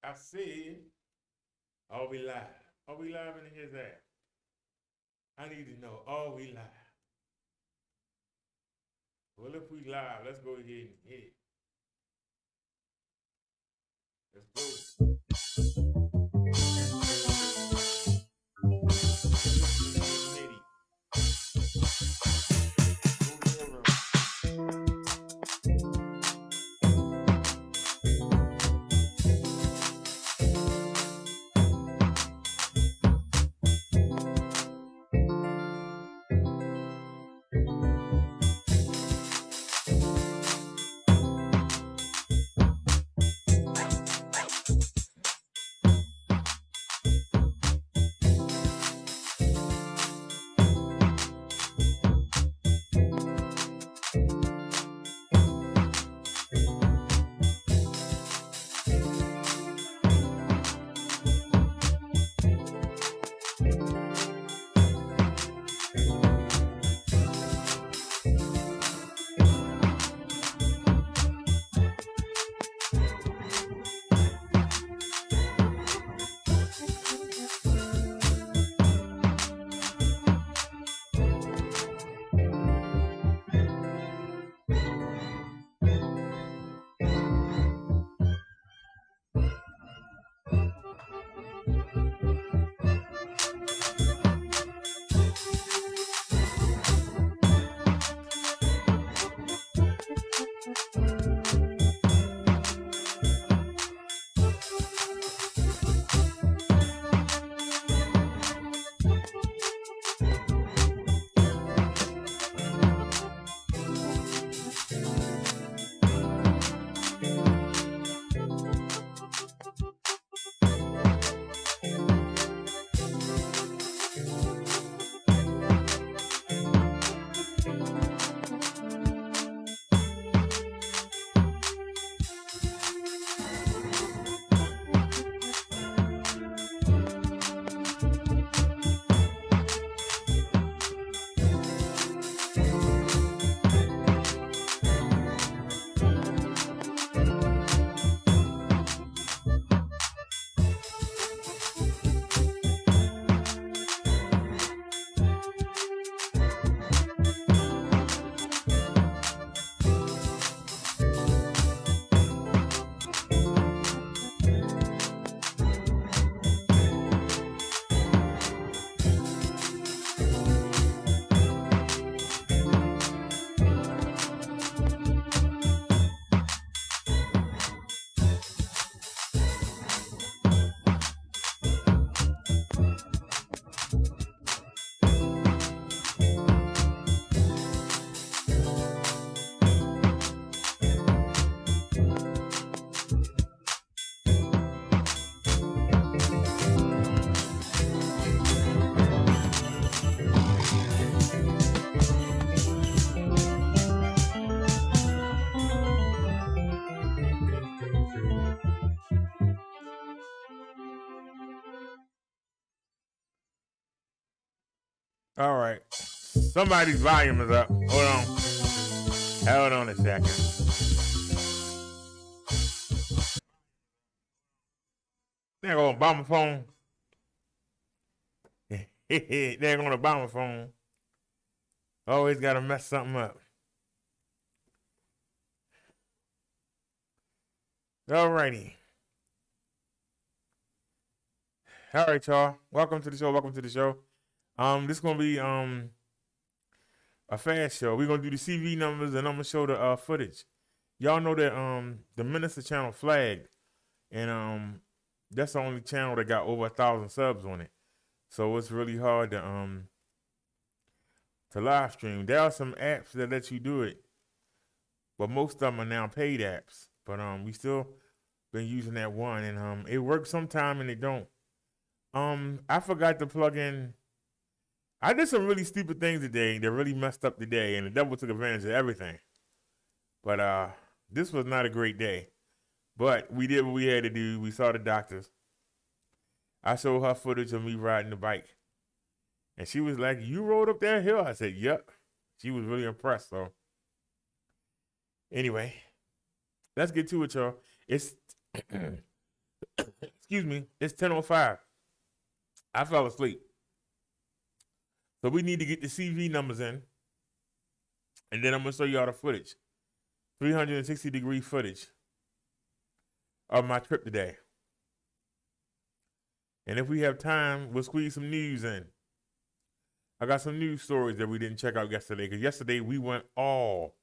I said, are we live? Are we live in his ass? I need to know, are we live? Well, if we live, let's go ahead and hit it. Let's go. All right. Somebody's volume is up. Hold on. Hold on a second. They're going to bomb a phone. They're going to bomb a phone. Always got to mess something up. All righty. All right, y'all. Welcome to the show. Welcome to the show. This is gonna be a fast show. We're gonna do the CV numbers and I'm gonna show the footage. Y'all know that the Minister channel flagged, and that's the only channel that got over 1,000 subs on it. So it's really hard to live stream. There are some apps that let you do it, but most of them are now paid apps. But we still been using that one, and it works sometime and it don't. I forgot to plug in. I did some really stupid things today that really messed up the day, and the devil took advantage of everything. But this was not a great day. But we did what we had to do. We saw the doctors. I showed her footage of me riding the bike. And she was like, "You rode up that hill?" I said, "Yep." She was really impressed. So anyway, let's get to it, y'all. It's Excuse me. It's 10:05. I fell asleep. So we need to get the CV numbers in, and then I'm gonna show you all the footage, 360-degree footage of my trip today. And if we have time, we'll squeeze some news in. I got some news stories that we didn't check out yesterday, because yesterday we went all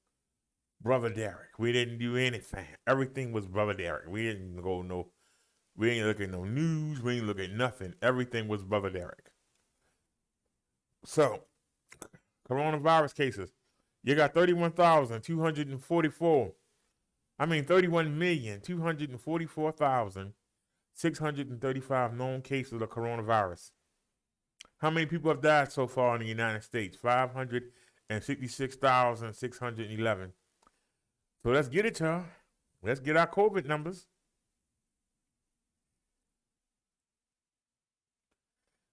Brother Derek. We didn't do anything. Everything was Brother Derek. We ain't look at no news. We ain't look at nothing. Everything was Brother Derek. So, coronavirus cases. You got 31,244,635 known cases of coronavirus. How many people have died so far in the United States? 566,611. So let's get it, y'all. Let's get our COVID numbers.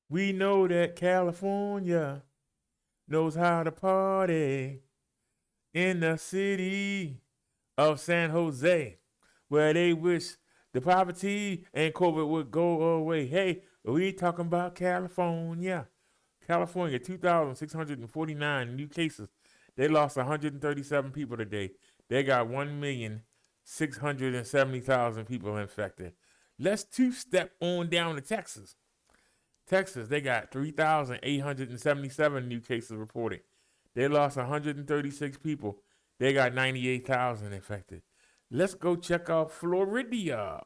We know that California knows how to party in the city of San Jose, where they wish the poverty and COVID would go away. Hey, we talking about California. California, 2,649 new cases. They lost 137 people today. They got 1,670,000 people infected. Let's two-step on down to Texas. Texas, they got 3,877 new cases reported. They lost 136 people. They got 98,000 infected. Let's go check out Florida.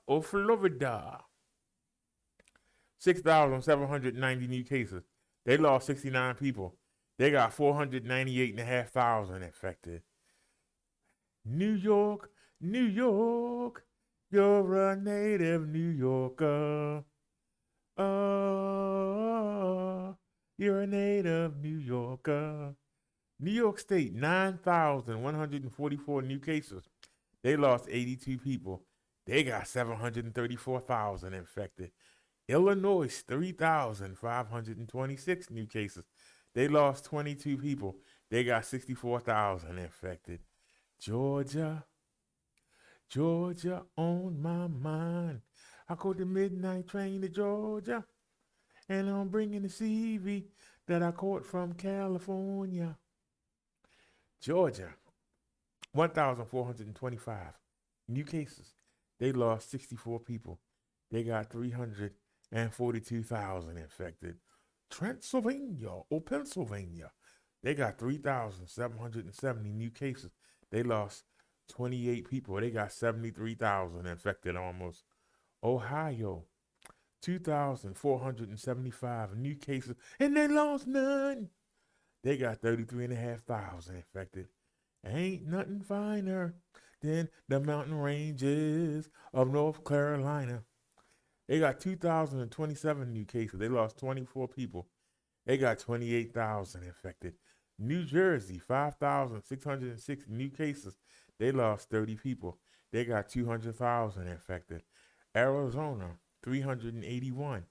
6,790 new cases. They lost 69 people. They got 498,500 infected. New York, you're a native New Yorker. Oh, you're a native New Yorker. New York State, 9,144 new cases. They lost 82 people. They got 734,000 infected. Illinois, 3,526 new cases. They lost 22 people. They got 64,000 infected. Georgia on my mind. I caught the midnight train to Georgia, and I'm bringing the CV that I caught from California. Georgia, 1,425 new cases. They lost 64 people. They got 342,000 infected. Pennsylvania, they got 3,770 new cases. They lost 28 people. They got 73,000 infected almost. Ohio, 2,475 new cases, and they lost none. They got 33,500 infected. Ain't nothing finer than the mountain ranges of North Carolina. They got 2,027 new cases. They lost 24 people. They got 28,000 infected. New Jersey, 5,606 new cases. They lost 30 people. They got 200,000 infected. Arizona, 381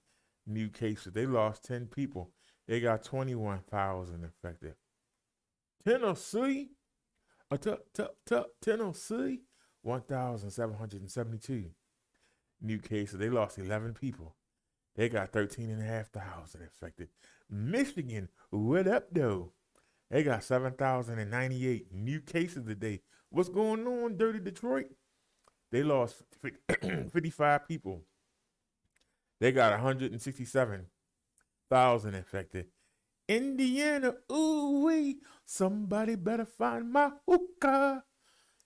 new cases. They lost 10 people. They got 21,000 infected. Tennessee, Tennessee, 1,772 new cases. They lost 11 people. They got 13,500 infected. Michigan, what up, though? They got 7,098 new cases today. What's going on, Dirty Detroit? They lost 55 people. They got 167,000 infected. Indiana, ooh-wee, somebody better find my hookah.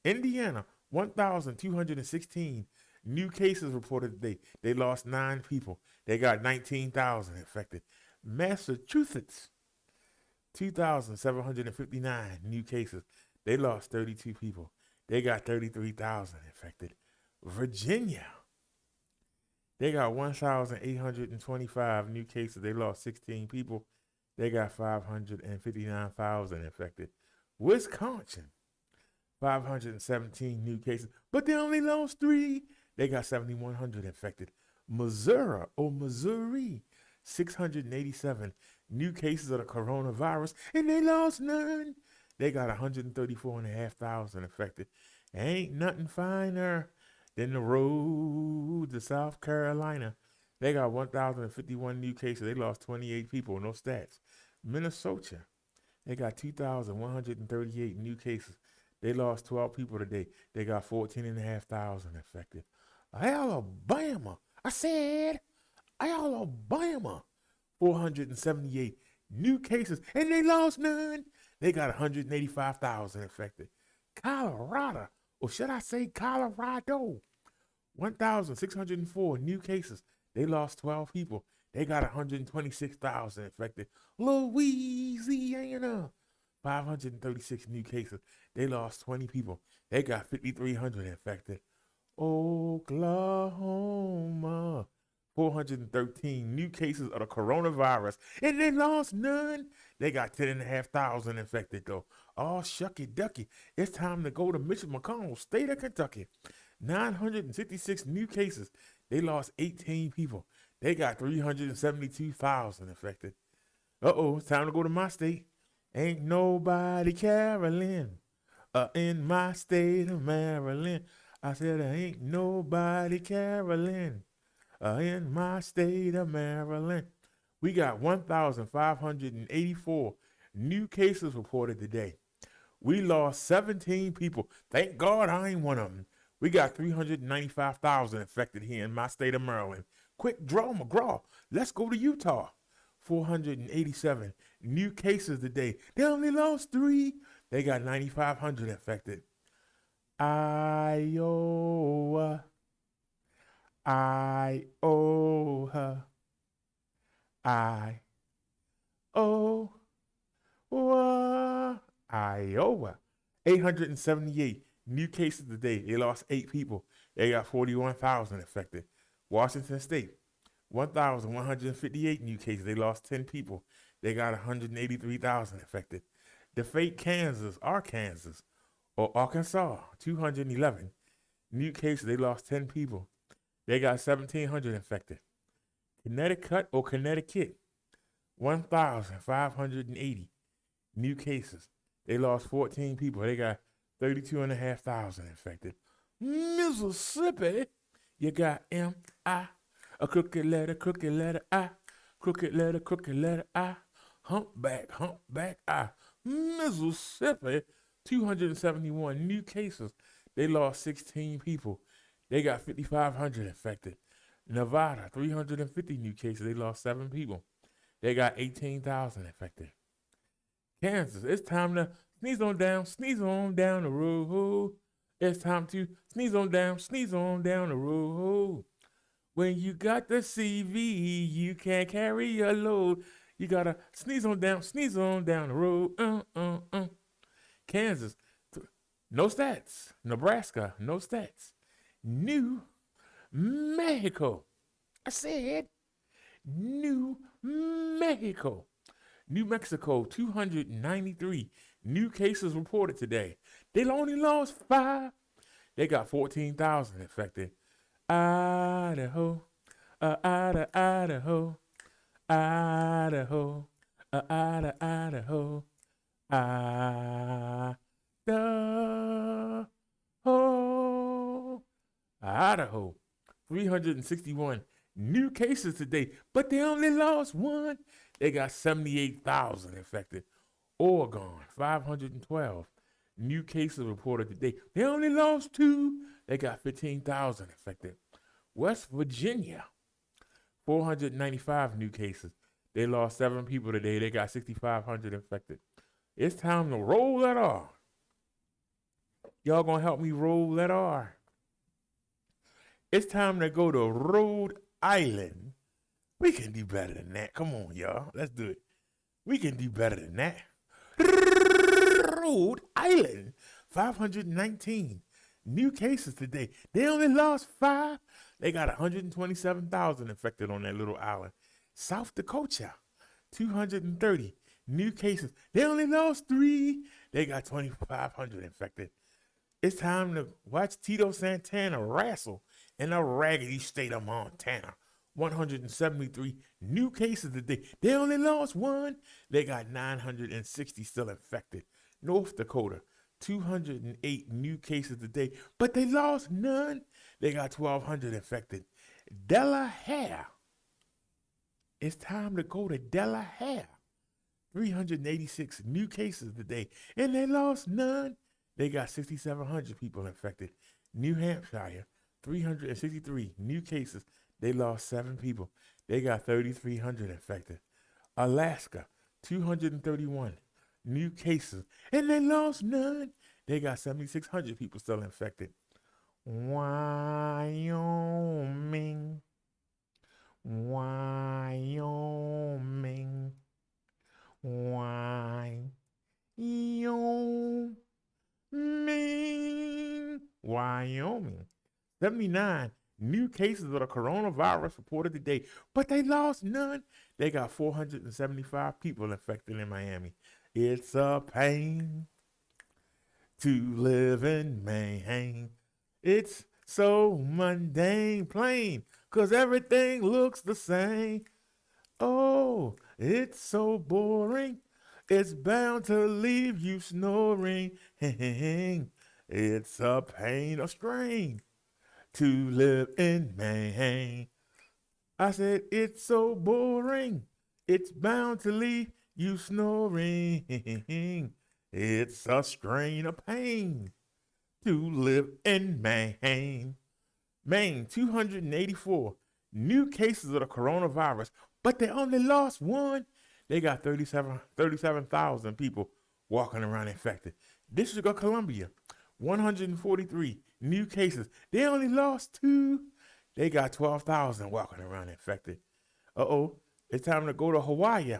Indiana, 1,216 new cases reported today. They lost 9 people. They got 19,000 infected. Massachusetts, 2,759 new cases. They lost 32 people. They got 33,000 infected. Virginia, they got 1,825 new cases. They lost 16 people. They got 559,000 infected. Wisconsin, 517 new cases, but they only lost 3. They got 7,100 infected. Missouri, 687 new cases of the coronavirus, and they lost none. They got 134,500 infected. Ain't nothing finer Then the road to South Carolina. They got 1,051 new cases. They lost 28 people. No stats. Minnesota. They got 2,138 new cases. They lost 12 people today. They got 14,500 infected. Alabama. I said Alabama. 478 new cases. And they lost none. They got 185,000 infected. Colorado. Or should I say Colorado? 1,604 new cases. They lost 12 people. They got 126,000 infected. Louisiana, 536 new cases. They lost 20 people. They got 5,300 infected. Oklahoma, 413 new cases of the coronavirus. And they lost none. They got 10,500 infected, though. Oh, shucky ducky. It's time to go to Mitch McConnell, state of Kentucky. 966 new cases. They lost 18 people. They got 372,000 infected. It's time to go to my state. Ain't nobody caroling in my state of Maryland. I said, ain't nobody caroling in my state of Maryland. We got 1,584 new cases reported today. We lost 17 people. Thank God I ain't one of them. We got 395,000 infected here in my state of Maryland. Quick draw McGraw. Let's go to Utah. 487 new cases today. They only lost 3. They got 9,500 infected. Iowa. Iowa. 878 new cases today. They lost 8 people. They got 41,000 infected. Washington State, 1,158 new cases. They lost 10 people. They got 183,000 infected. The fake Arkansas, 211 new cases. They lost 10 people. They got 1,700 infected. Connecticut, 1,580 new cases. They lost 14 people. They got 32,500 infected. Mississippi, you got M-I, a crooked letter I, crooked letter I, humpback I. Mississippi, 271 new cases. They lost 16 people. They got 5,500 infected. Nevada, 350 new cases. They lost 7 people. They got 18,000 infected. Kansas, it's time to sneeze on down the road. It's time to sneeze on down the road. When you got the CV, you can't carry your load. You gotta sneeze on down the road. Kansas, no stats. Nebraska, no stats. New Mexico, I said New Mexico. New Mexico, 293 new cases reported today. They only lost 5. They got 14,000 infected. Idaho, Idaho, Idaho, Idaho, Idaho, 361 new cases today, but they only lost 1. They got 78,000 infected. Oregon, 512 new cases reported today. They only lost 2. They got 15,000 infected. West Virginia, 495 new cases. They lost 7 people today. They got 6,500 infected. It's time to roll that R. Y'all gonna help me roll that R. It's time to go to Rhode Island. We can do better than that. Come on, y'all. Let's do it. We can do better than that. Rhode Island, 519 new cases today. They only lost 5. They got 127,000 infected on that little island. South Dakota, 230 new cases. They only lost 3. They got 2,500 infected. It's time to watch Tito Santana wrestle in the raggedy state of Montana. 173 new cases today. They only lost 1. They got 960 still infected. North Dakota, 208 new cases today, but they lost none. They got 1,200 infected. Delaware. It's time to go to Delaware. 386 new cases today, and they lost none. They got 6,700 people infected. New Hampshire, 363 new cases. They lost 7 people. They got 3,300 infected. Alaska, 231 new cases, and they lost none. They got 7,600 people still infected. Wyoming, Wyoming, Wyoming. 79 new cases of the coronavirus reported today, but they lost none. They got 475 people infected in Miami. It's a pain to live in Maine. It's so mundane, plain, 'cause everything looks the same. Oh, it's so boring. It's bound to leave you snoring. It's a pain, a strain to live in Maine. I said, it's so boring. It's bound to leave you snoring. It's a strain, a pain to live in Maine. Maine, 284 new cases of the coronavirus, but they only lost one. They got 37,000 people walking around infected. District of Columbia, 143 new cases. They only lost 2. They got 12,000 walking around infected. Uh-oh, it's time to go to Hawaii.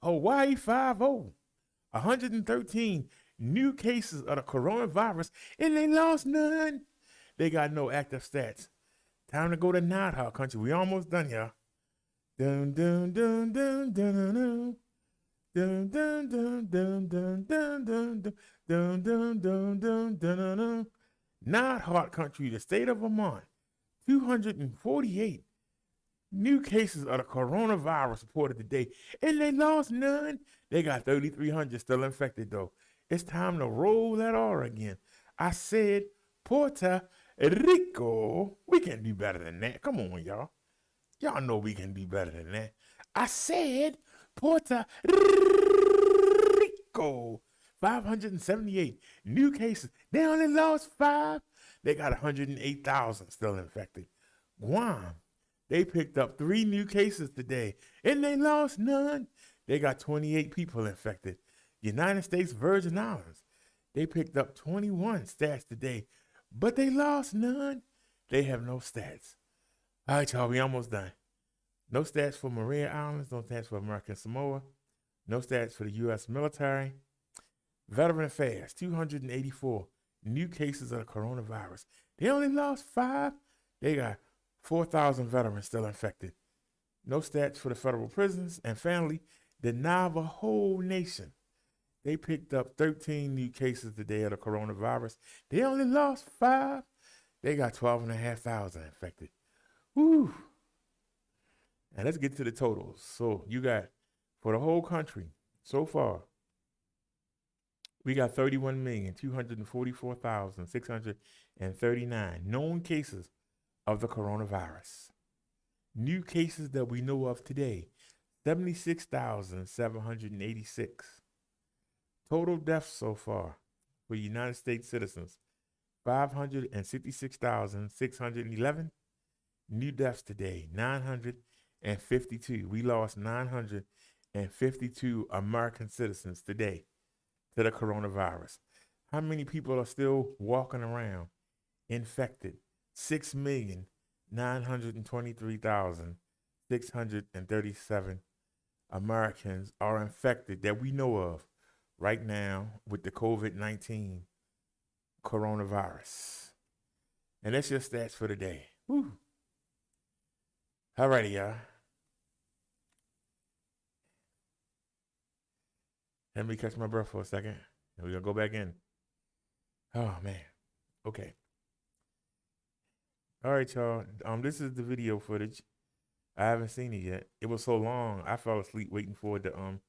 Hawaii 5-0, 113 new cases of the coronavirus, and they lost none. They got no active stats. Time to go to Nighthawk country. We almost done here. Dun dun dun dun dun dun dun dun dun dun dun dun dun dun dun dun dun dun. Nighthawk country, the state of Vermont, 248 new cases of the coronavirus reported today, and they lost none. They got 3,300 still infected, though. It's time to roll that R again. I said Puerto Rico. We can do better than that. Come on, y'all. Y'all know we can do better than that. I said Puerto Rico. 578 new cases. They only lost 5. They got 108,000 still infected. Guam. They picked up 3 new cases today, and they lost none. They got 28 people infected. United States Virgin Islands, they picked up 21 stats today, but they lost none. They have no stats. All right, y'all, we almost done. No stats for Maria Islands, no stats for American Samoa, no stats for the U.S. military. Veteran Affairs, 284 new cases of the coronavirus. They only lost 5. They got 4,000 veterans still infected. No stats for the federal prisons and family. The Navajo Nation, they picked up 13 new cases today of the coronavirus. They only lost 5. They got 12,500 infected. Woo. Now let's get to the totals. So you got, for the whole country, so far, we got 31,244,639 known cases of the coronavirus. New cases that we know of today, 76,786. Total deaths so far for United States citizens, 566,611. New deaths today, 952. We lost 952 American citizens today to the coronavirus. How many people are still walking around infected? 6,923,637 Americans are infected that we know of right now with the COVID-19 coronavirus. And that's your stats for the day. Woo. Alrighty, y'all. Let me catch my breath for a second. And we're gonna go back in. Oh man. Okay. All right, y'all. This is the video footage. I haven't seen it yet. It was so long, I fell asleep waiting for it to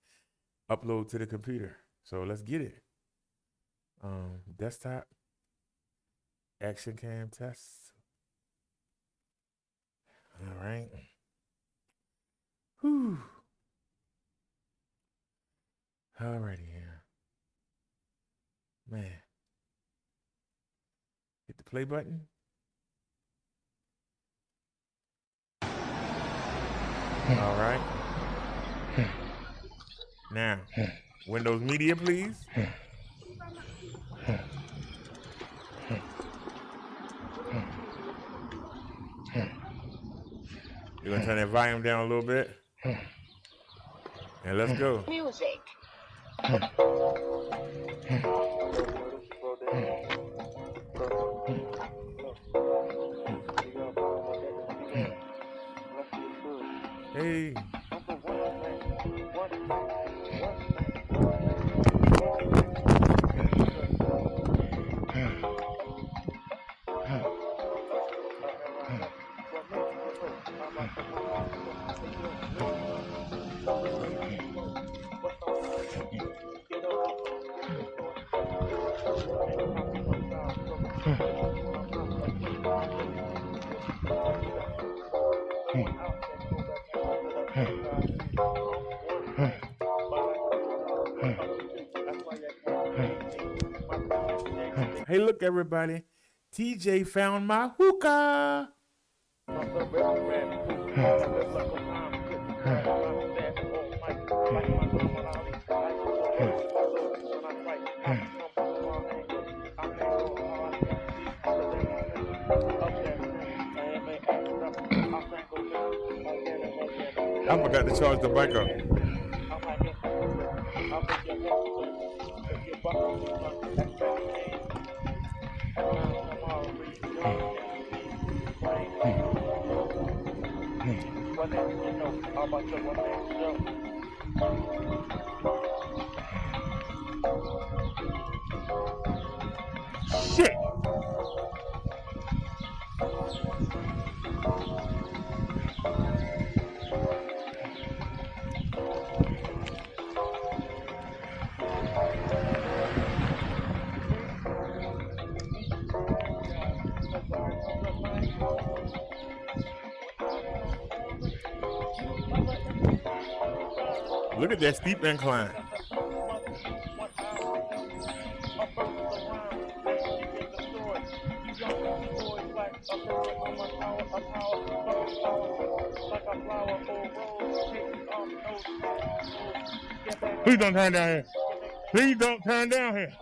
upload to the computer. So let's get it. Desktop. Action cam test. All right. Whew. Alrighty, yeah. Man. Hit the play button. All right. Now, Windows Media, please. You're gonna turn that volume down a little bit. And let's go. Music. Hey. Hey, look, everybody. TJ found my hookah. I forgot to charge the bike up. Shit. Look at that steep incline. Please don't turn down here. Please don't turn down here.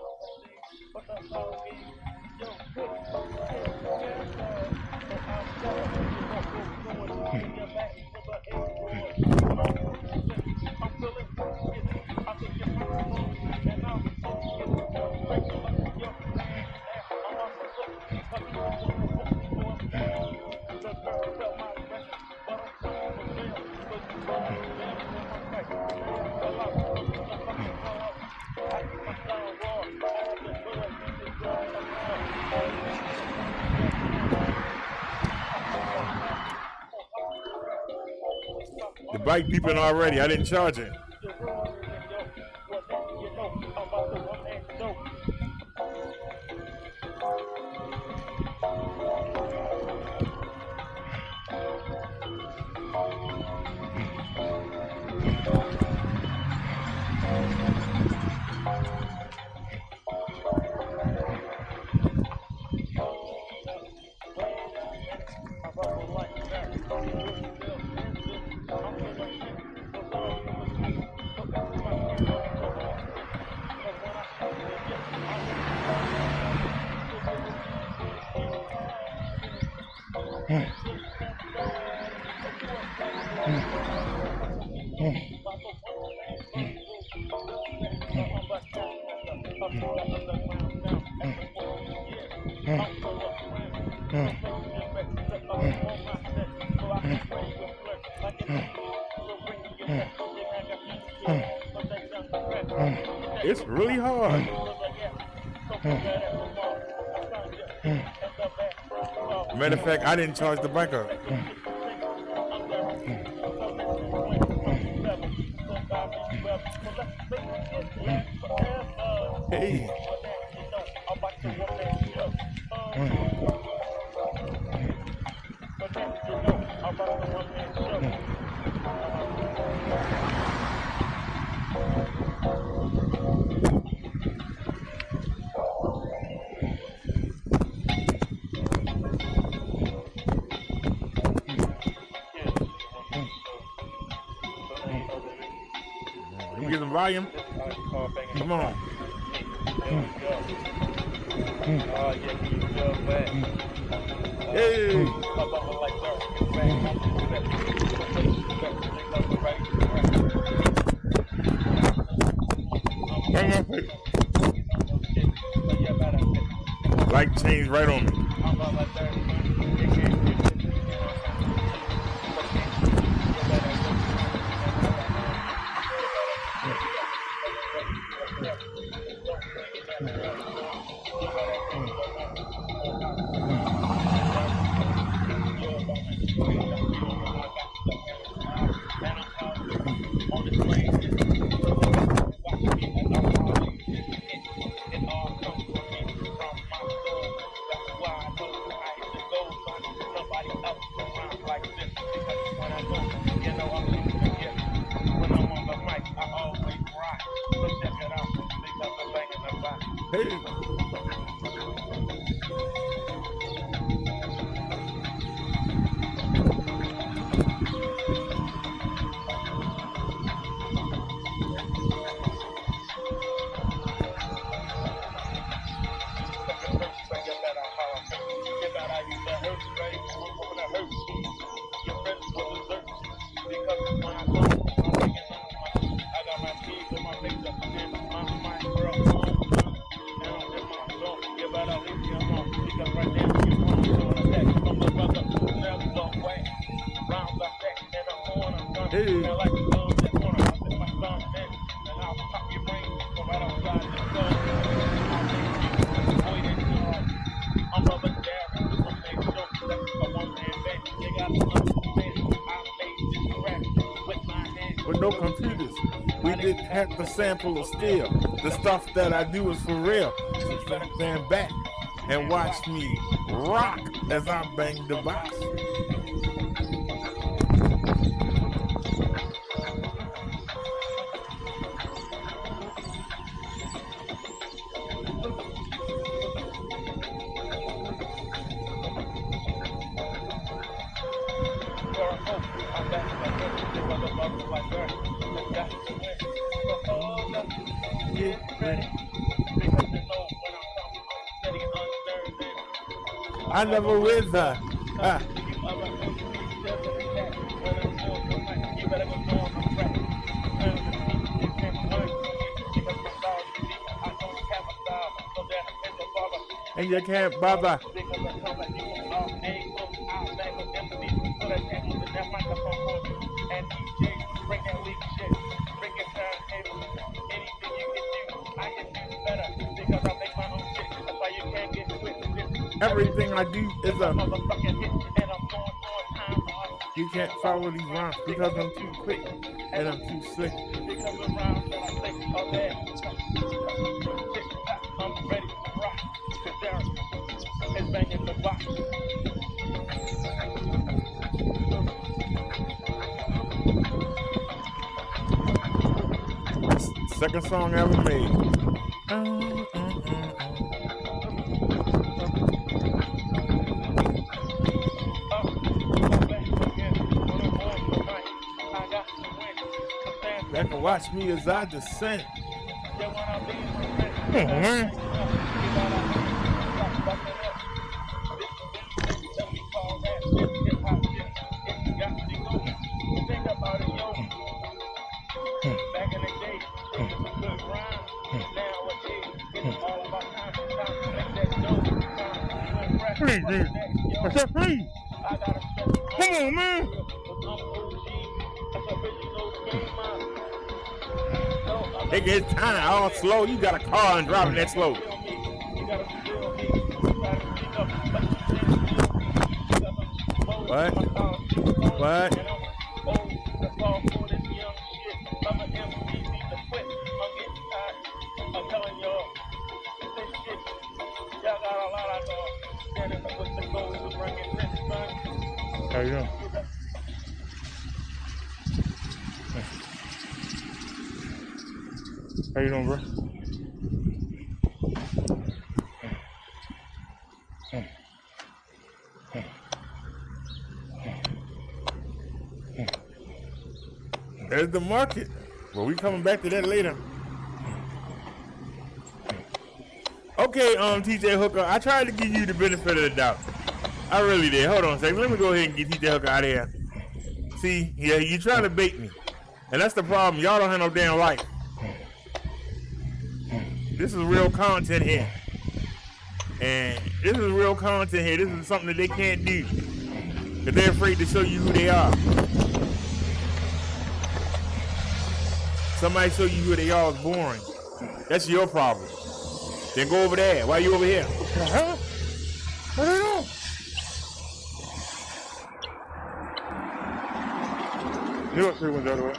The bike beeping already. I didn't charge it. It's really hard. Matter of fact, I didn't charge the bike up. Hey. You get the volume? Come on. Hey. Light changed right on me. Hey. With no computers, we didn't have to sample or steal. The stuff that I do is for real. So stand back and watch me rock as I bang the box. I never with her. And you can't bother. Everything I do is a motherfucking hit, and I'm going on time. You can't follow these rhymes because I'm too quick and I'm too slick. Because the rhymes that I think are bad. I'm ready to rock. Cause Darren is banging the box. Second song ever made. That can watch me as I descend. Please, dude. I said, please. Come on, man. Take his time, all slow. You got a car and driving that slow. What? What? How you doing? How you doing, bro? There's the market. Well, we coming back to that later. Okay, TJ Hooker, I tried to give you the benefit of the doubt. I really did. Hold on a second. Let me go ahead and get TJ Hooker out of here. See, yeah, you trying to bait me. And that's the problem. Y'all don't have no damn life. This is real content here. And this is real content here. This is something that they can't do. Because they're afraid to show you who they are. Somebody show you who they are is boring. That's your problem. Then go over there. Why are you over here? Huh? I don't know. You don't see what's the other way.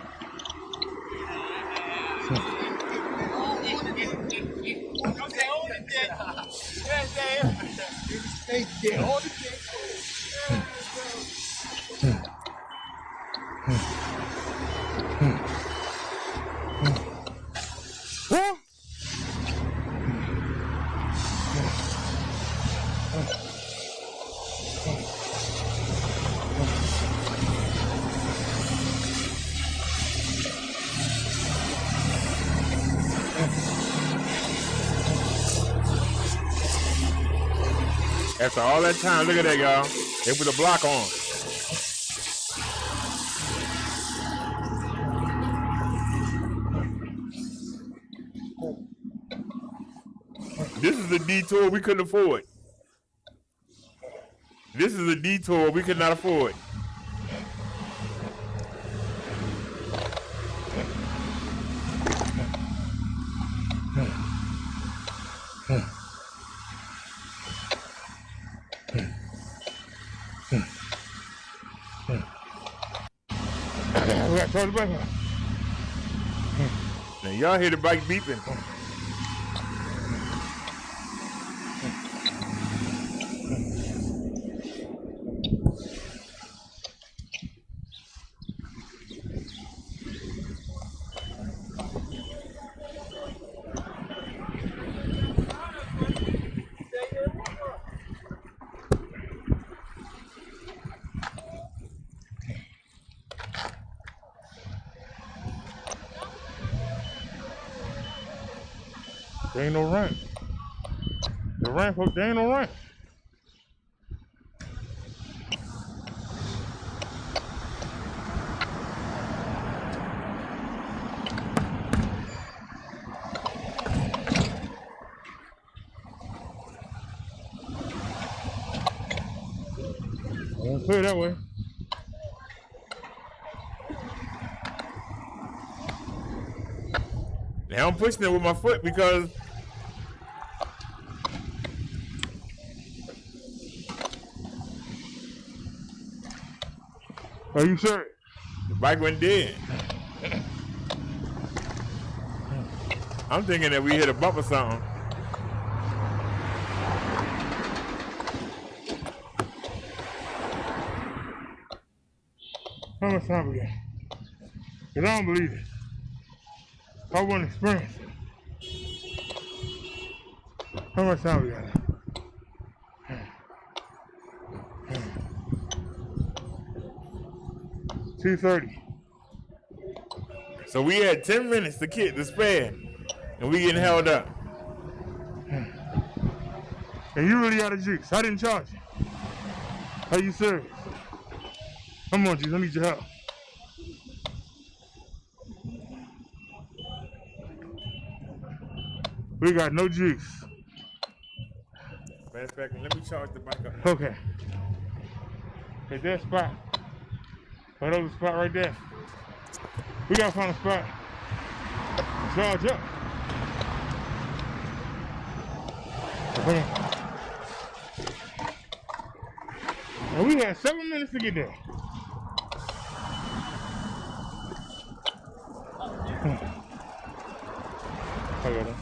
After all that time, look at that, y'all. They put a block on. This is a detour we couldn't afford. This is a detour we could not afford. Now y'all hear the bike beeping. There ain't no rent. The rent, folks, there ain't no rent. I won't put it that way. Now I'm pushing it with my foot because Are you serious? the bike went dead. I'm thinking that we hit a bump or something. How much time we got? Because I don't believe it. I want to experience it. How much time we got? 2:30. So we had 10 minutes to spare, and we getting held up. And you really got a juice. I didn't charge you. Are you serious? Come on, juice. I need your help. We got no juice. Matter of fact, let me charge the bike up. Okay. Hit that spot. Oh, that was a spot right there. We gotta find a spot. Charge up. Come on. And we had 7 minutes to get there. I got it.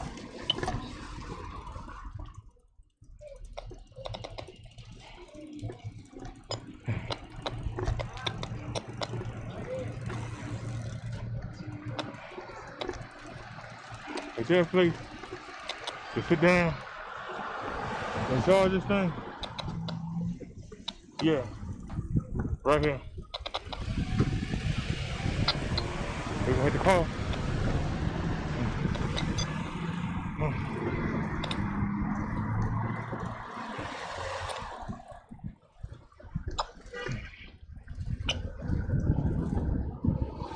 Is there a place to sit down and charge this thing? Yeah, right here. We're gonna hit the car.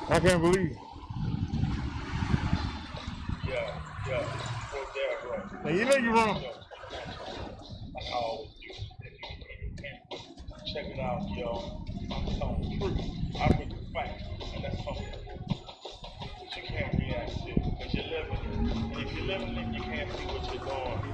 I can't believe it. Yeah, go there, bro. Now you know you're wrong. Like I always do. Check it out, yo. I'm telling the truth. I bring the facts, and that's something that you can't react to, because you're living it. And if you're living it, you can't see what you're doing.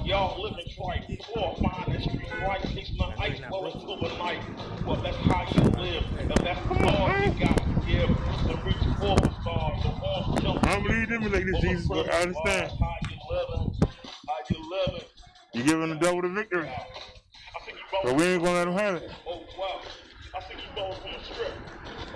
Y'all living right. Glorifying the street right. Chasing the ice well until the night. Well, that's how you live. And that's all you got to give to reach for the stars. So all jump. I don't believe them like this, Jesus, but I understand. How you living. You're giving the devil the victory. I think you But we ain't gonna let them have it. Oh, wow. I think you both from the strip.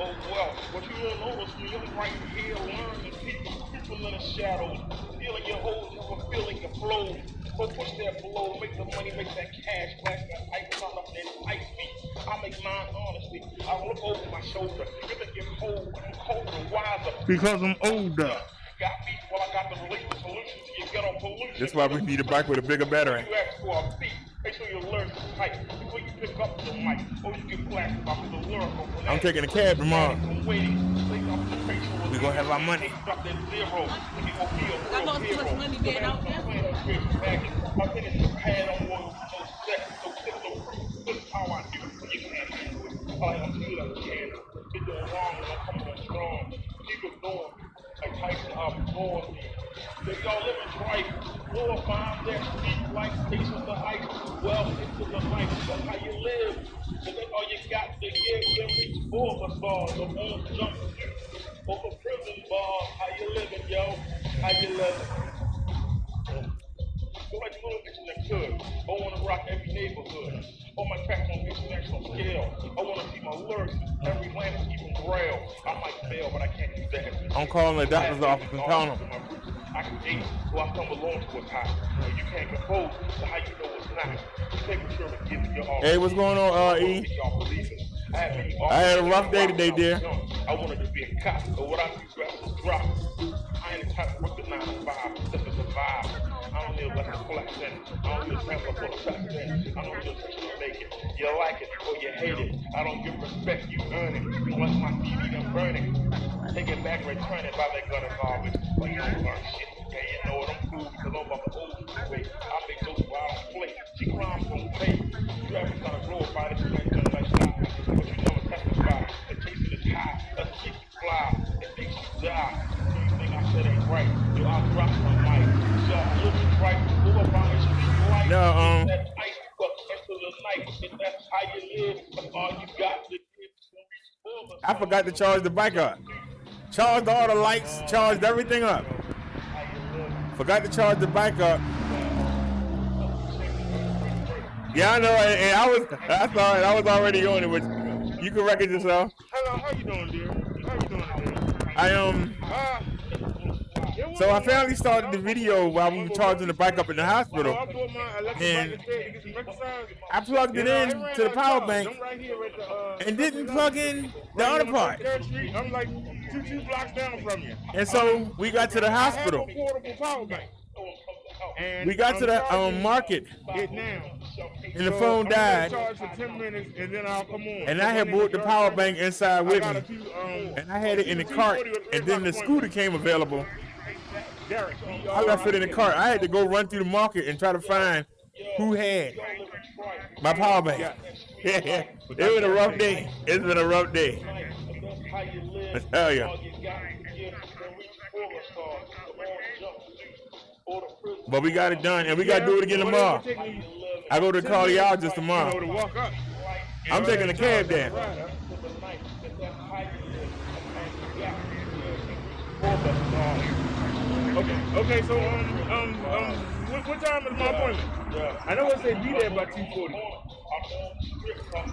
Oh, wow. What you don't notice, you're right here learning people in the shadows, feeling your holes, never feeling your flow. Go push that blow, make the money, make that cash, flash that ice on up there, ice me. I make mine honestly. I look over my shoulder. You think you're cold, I'm colder, wiser. Because I'm older. Got me, well, I got the related solution to your ghetto pollution. That's why we need a bike with a bigger battery. You ask for a fee, make sure you learn to type before you pick up the mic, or you get blasted off the lyrical. I'm taking a cab tomorrow. I'm waiting. We gonna have our money. Drop that zero. And you gonna be a real I lost too much hero. money being out there. I finished the pad on one, so set, so sit, so free. This is how I do it. You can't do it. All I'm good, I can. You're doing wrong, and I'm coming on strong. Keep it going. Like Tyson, I'm going. If y'all living right, 4 or 5 that speak like stations of ice. Well, into the life. That's how you live. So that's all you got to give. Then reach for the stars. The moon jump over prison bars. How you living, yo? How you living? Feel like a little bitch in the hood. I wanna rock every neighborhood. All my tracks on international scale. I wanna see my lyrics, every lamp even braille. I might fail, but I can't do that. I'm calling the doctor's office and telling them. I can date who I stumble on to what's hot. You can't compose to how you know what's not. You take sure to give it your all. Hey, what's going on, E? I had a rough day today, dear. I wanted to be a cop, but what I do best is drop. I ain't the type to work the 9 to 5 just to survive. I don't live like a flex in. I don't live like a flex in. I don't live like you make it. You like it or you hate it. I don't give respect, you earn it. You watch my TV, them burning. Take it back, return it by that gun and garbage. But you don't learn shit. Yeah, you know what I'm cool because I'm about the old way. I make those while I don't play. She crimes don't pay. You ever try to glorify this man gun like stop. But you never testify. The chasing is high. Let's keep you fly. It makes you die. I said ain't right. Yo, I'll drop my mic. So I'm living right. Move up on the street right. No, That ice buck into the night. If that's how you live, that's all you got to give. I forgot to charge the bike up. Charged all the lights, charged everything up. Forgot to charge the bike up. Yeah, I know, and I thought I was already on it, but you can record yourself. Hello, how you doing, dear? How you doing today? So I finally started the video while we were charging the bike up in the hospital, and I plugged it in to the power bank and didn't plug in the other part. I'm like two blocks down from you. And so we got to the hospital. I have a portable power bank. And We got to the market, it now. and the phone died, Charge for 10 minutes, and then I'll come on. and I had brought the power bank inside with I got a me, few, and I had it in the cart, and then the scooter came available. Derek, I left it in the cart. I had to go run through the market and try to find who had my power bank. It was a rough day. It's been a rough day. That's how you live. I tell ya. All you got to give is the reach for a star, the orange jumpsuit, or the prison But we got it done, and we got to Yeah, do it again but it tomorrow. would take me I go to the 10 minutes, cardiologist you know, tomorrow. to walk up. I'm taking a cab there. Right. to the night that that height is, and you got to give for the star. Okay, so what time is my appointment? Yeah. I know it say be there by 2:40. I'm on the strip club.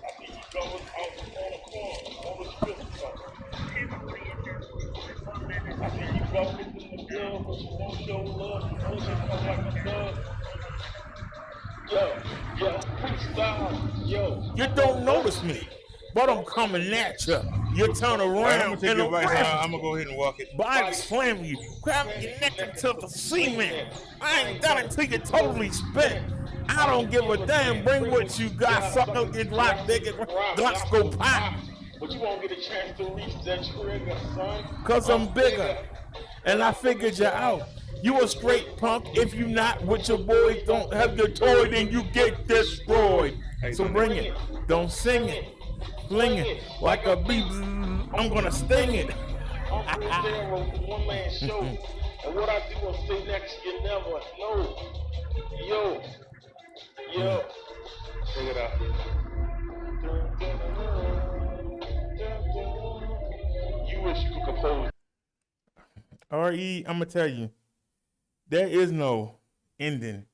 I think he goes out on the corner, on the strip club. I think you walk into the club, but you won't show love. You only come like a thug. Yo, freestyle, yo. You don't notice me, but I'm coming at you. You turn I'm around gonna take and your advice. around. I'm gonna go ahead and walk it. But I slam you, grab your neck until the cement. I ain't done until you totally spent. I don't give a damn. Bring what you got, sucker. Get locked, nigga. Glocks go pop. But you won't get a chance to reach that trigger, son. Cause I'm bigger. And I figured you out. You a straight punk. If you not with your boys, don't have your toy, then you get destroyed. So bring it. Don't sing it. Fling it like a bee. I'm gonna sting it. I'm Chris Darrow, one man show. And what I do on Stay Next, you never know. Yo. Check it out. You wish you could compose. R.E., I'm gonna tell you, there is no ending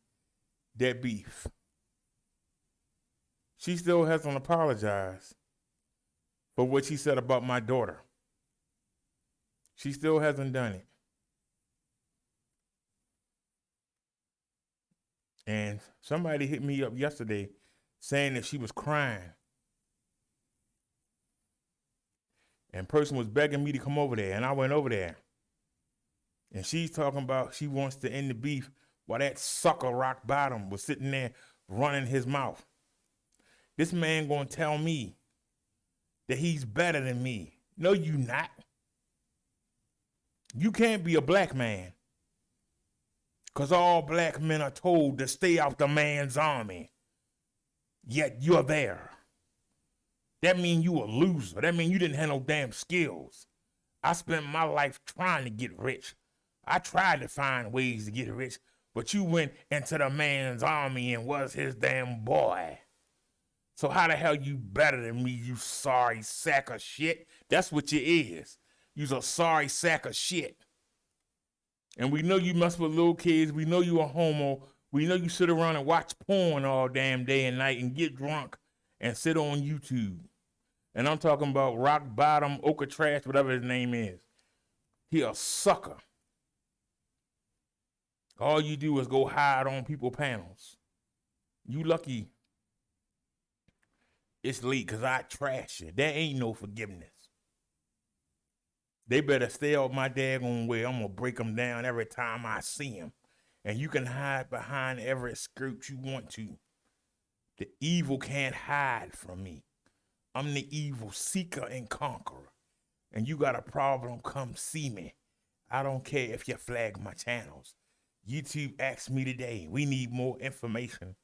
that beef. She still hasn't apologized for what she said about my daughter. She still hasn't done it. And somebody hit me up yesterday saying that she was crying. And person was begging me to come over there, and I went over there. And she's talking about she wants to end the beef while that sucker Rock Bottom was sitting there running his mouth. This man gonna tell me that he's better than me. No, you not. You can't be a black man. Because all black men are told to stay out the man's army. Yet you're there. That means you a loser. That means you didn't have no damn skills. I spent my life trying to get rich. I tried to find ways to get rich, but you went into the man's army and was his damn boy. So how the hell you better than me, you sorry sack of shit? That's what you is. You's a sorry sack of shit. And we know you mess with little kids. We know you a homo. We know you sit around and watch porn all damn day and night and get drunk and sit on YouTube. And I'm talking about Rock Bottom, Oka Trash, whatever his name is. He a sucker. All you do is go hide on people's panels. You lucky it's late because I trash you. There ain't no forgiveness. They better stay out my daggone way. I'm going to break them down every time I see them. And you can hide behind every skirt you want to. The evil can't hide from me. I'm the evil seeker and conqueror. And you got a problem, come see me. I don't care if you flag my channels. YouTube asked me today, we need more information.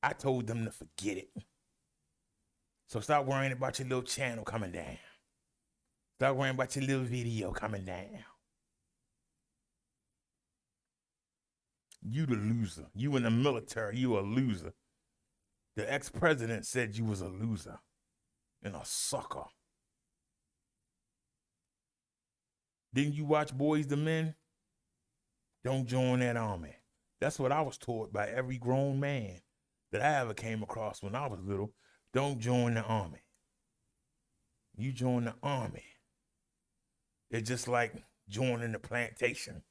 I told them to forget it. So stop worrying about your little channel coming down. Stop worrying about your little video coming down. You the loser. You in the military, you a loser. The ex-president said you was a loser and a sucker. Didn't you watch Boys to Men? Don't join that army. That's what I was taught by every grown man that I ever came across when I was little. Don't join the army. You join the army. It's just like joining the plantation.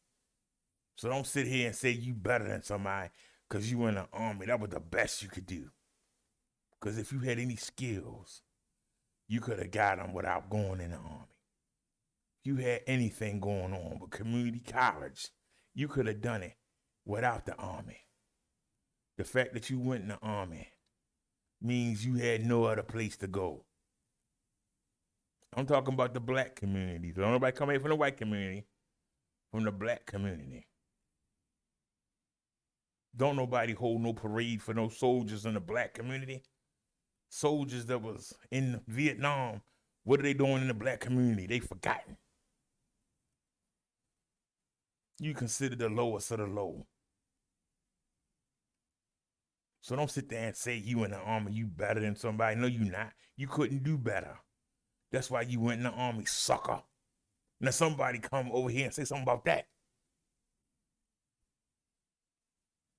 So don't sit here and say you better than somebody because you in the army. That was the best you could do. Because if you had any skills, you could have got them without going in the army. If you had anything going on with community college, you could have done it without the army. The fact that you went in the army means you had no other place to go. I'm talking about the black community. Don't nobody come here from the white community, from the black community. Don't nobody hold no parade for no soldiers in the black community. soldiers that was in Vietnam, what are they doing in the black community? They forgotten. You consider the lowest of the low. So don't sit there and say you in the army, you better than somebody. No, you not. You couldn't do better. That's why you went in the army, sucker. Now somebody come over here and say something about that.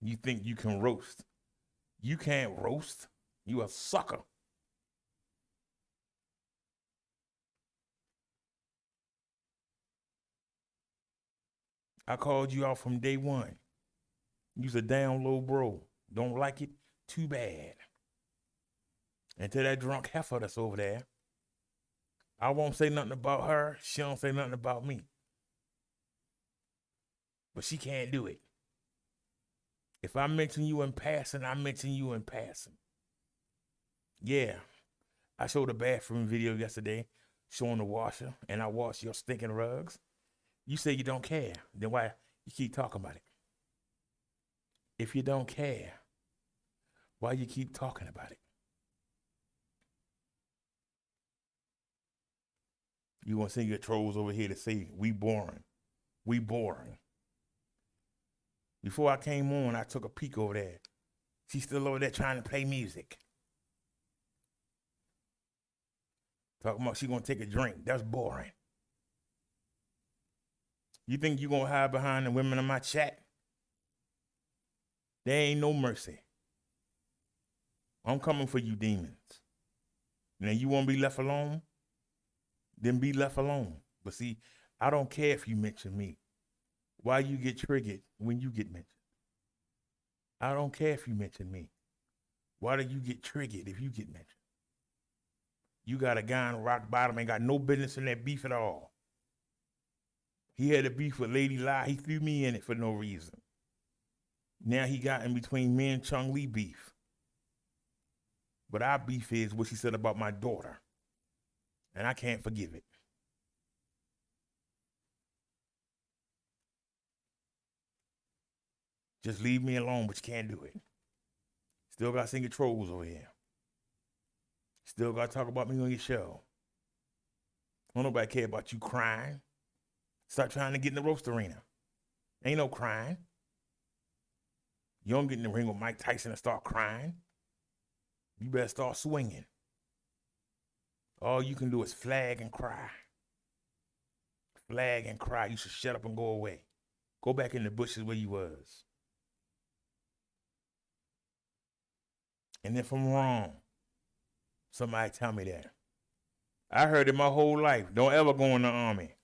You think you can roast. You can't roast. You a sucker. I called you out from day one. You's a down low bro. Don't like it? Too bad. And to that drunk heifer that's over there, I won't say nothing about her. She don't say nothing about me. But she can't do it. If I mention you in passing, I mention you in passing. Yeah. I showed a bathroom video yesterday showing the washer, and I washed your stinking rugs. You say you don't care. Then why you keep talking about it? If you don't care, why you keep talking about it? You want to send your trolls over here to say, we boring. We boring. Before I came on, I took a peek over there. She's still over there trying to play music. Talking about she gonna take a drink. That's boring. You think you gonna hide behind the women in my chat? There ain't no mercy. I'm coming for you demons. Now you wanna be left alone? Then be left alone. But see, I don't care if you mention me. Why you get triggered when you get mentioned? I don't care if you mention me. Why do you get triggered if you get mentioned? You got a guy on rock bottom, ain't got no business in that beef at all. He had a beef with Lady Lie. He threw me in it for no reason. Now he got in between me and Chung Lee beef. But our beef is what she said about my daughter. And I can't forgive it. Just leave me alone, but you can't do it. Still got singing trolls over here. Still got to talk about me on your show. Don't nobody care about you crying. Start trying to get in the roast arena. Ain't no crying. You don't get in the ring with Mike Tyson and start crying. You better start swinging. All you can do is flag and cry. Flag and cry. You should shut up and go away. Go back in the bushes where you was. And if I'm wrong, somebody tell me that. I heard it my whole life. Don't ever go in the army.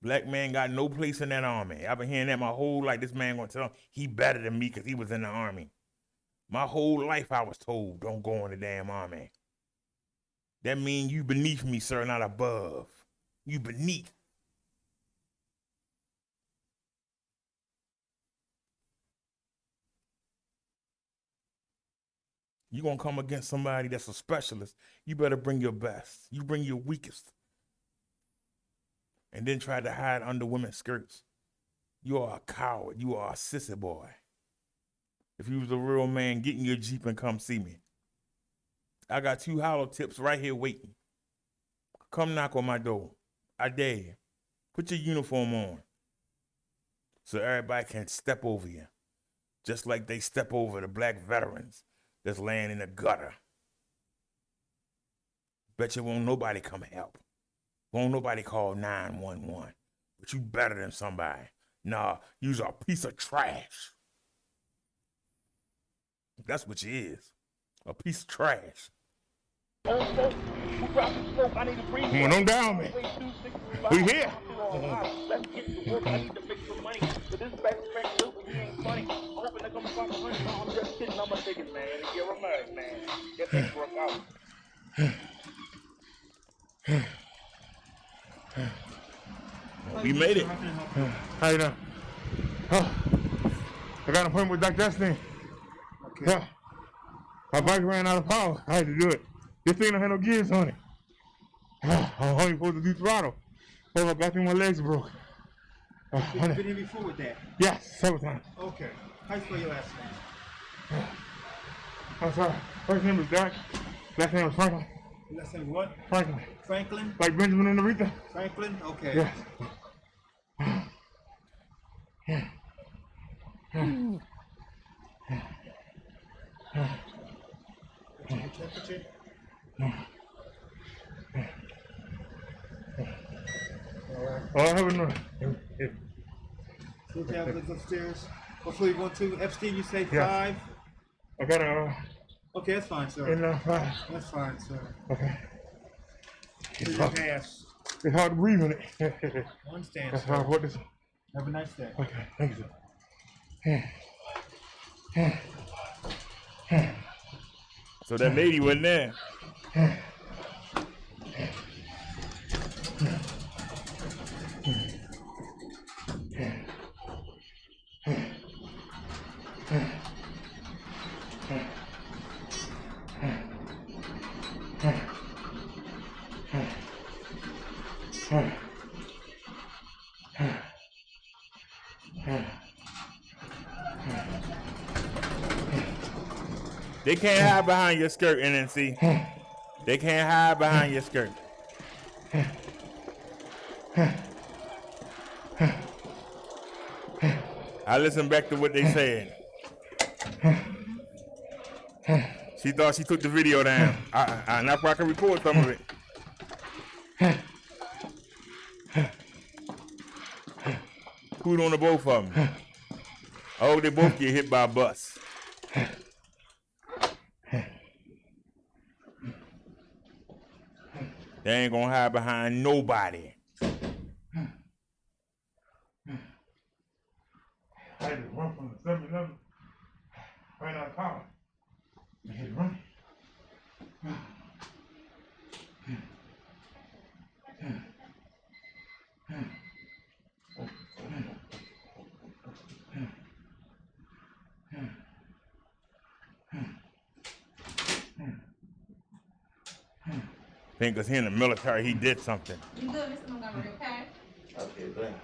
Black man got no place in that army. I've been hearing that my whole life. This man gonna tell him he better than me because he was in the army. My whole life I was told, don't go in the damn army. That means you beneath me, sir, not above. You beneath. You gonna come against somebody that's a specialist, you better bring your best. You bring your weakest. And then try to hide under women's skirts. You are a coward. You are a sissy boy. If you was a real man, get in your Jeep and come see me. I got 2 hollow tips right here waiting. Come knock on my door. I dare you. Put your uniform on so everybody can step over you, just like they step over the black veterans that's laying in the gutter. Bet you won't nobody come help. Won't nobody call 911. But you better than somebody. Nah, you's a piece of trash. That's what you is. A piece of trash. Come on, don't down me. We here. Let's get to work. I need to make some money. But this back loop, he ain't funny. I'm hoping they're gonna find $100. I'm just kidding. I'm a nigga, man. And you're a married man. Get things work out. We made it. How you doing? Oh, I got an appointment with Dr. Epstein. Okay. Yeah. My bike ran out of power. I had to do it. This thing don't have no gears on it. I'm only supposed to do throttle. Oh, I got through my legs broke. So you've been here before with that? Yes, several times. Okay. How do you spell your last name? I'm sorry. First name is Doc. Last name is Franklin. Last name what? Franklin. Franklin? Like Benjamin and Aretha. Franklin? Okay. Yes. What's your temperature? Oh, I haven't known. Two tablets upstairs. What floor you going to? Epstein, you say Yeah. 5? I got Okay, that's fine, sir. in 5. That's fine, sir. Okay. Here's your pass. It's hard to breathe in it. I understand, That's sir. hard. What is? Have a nice day. Okay, thank you, sir. So that lady wasn't there. They can't hide behind your skirt, NNC. They can't hide behind your skirt. I listened back to what they said. She thought she took the video down. And I can record some of it. Who'd on the both of them? Oh, they both get hit by a bus. They ain't gonna hide behind nobody. I had to run from the 7-Eleven. Ran out of power. I had to run. Think 'cause he in the military, he did something. You good, Mr. Montgomery, okay? Okay, thanks.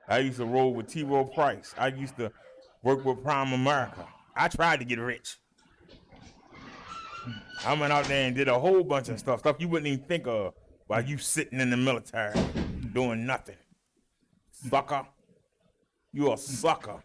I used to roll with T-Row Price. I used to work with Prime America. I tried to get rich. I went out there and did a whole bunch of stuff you wouldn't even think of while you sitting in the military doing nothing. Sucker. You a sucker.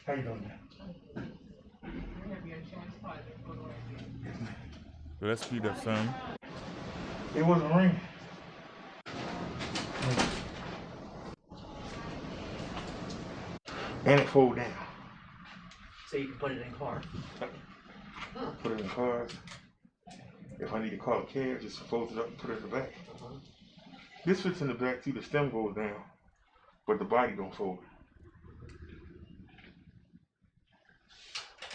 How you doing now? So let's speed up some. It wasn't raining. And it fold down. So you can put it in car. Put it in cars. If I need to call a cab, just fold it up and put it in the back. This fits in the back too. The stem goes down, but the body don't fold.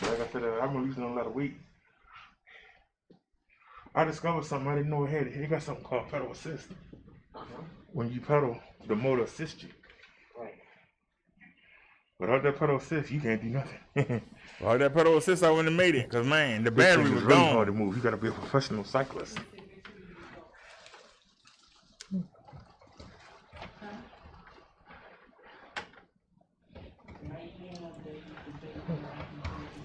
But like I said, I'm losing a lot of weight. I discovered something I didn't know it had. It got something called pedal assist. When you pedal, the motor assists you. Right. Without that pedal assist, you can't do nothing. Well, that pedal assist, I wouldn't have made it, because, man, the This battery thing was is really hard to gone. move. You gotta be a professional cyclist.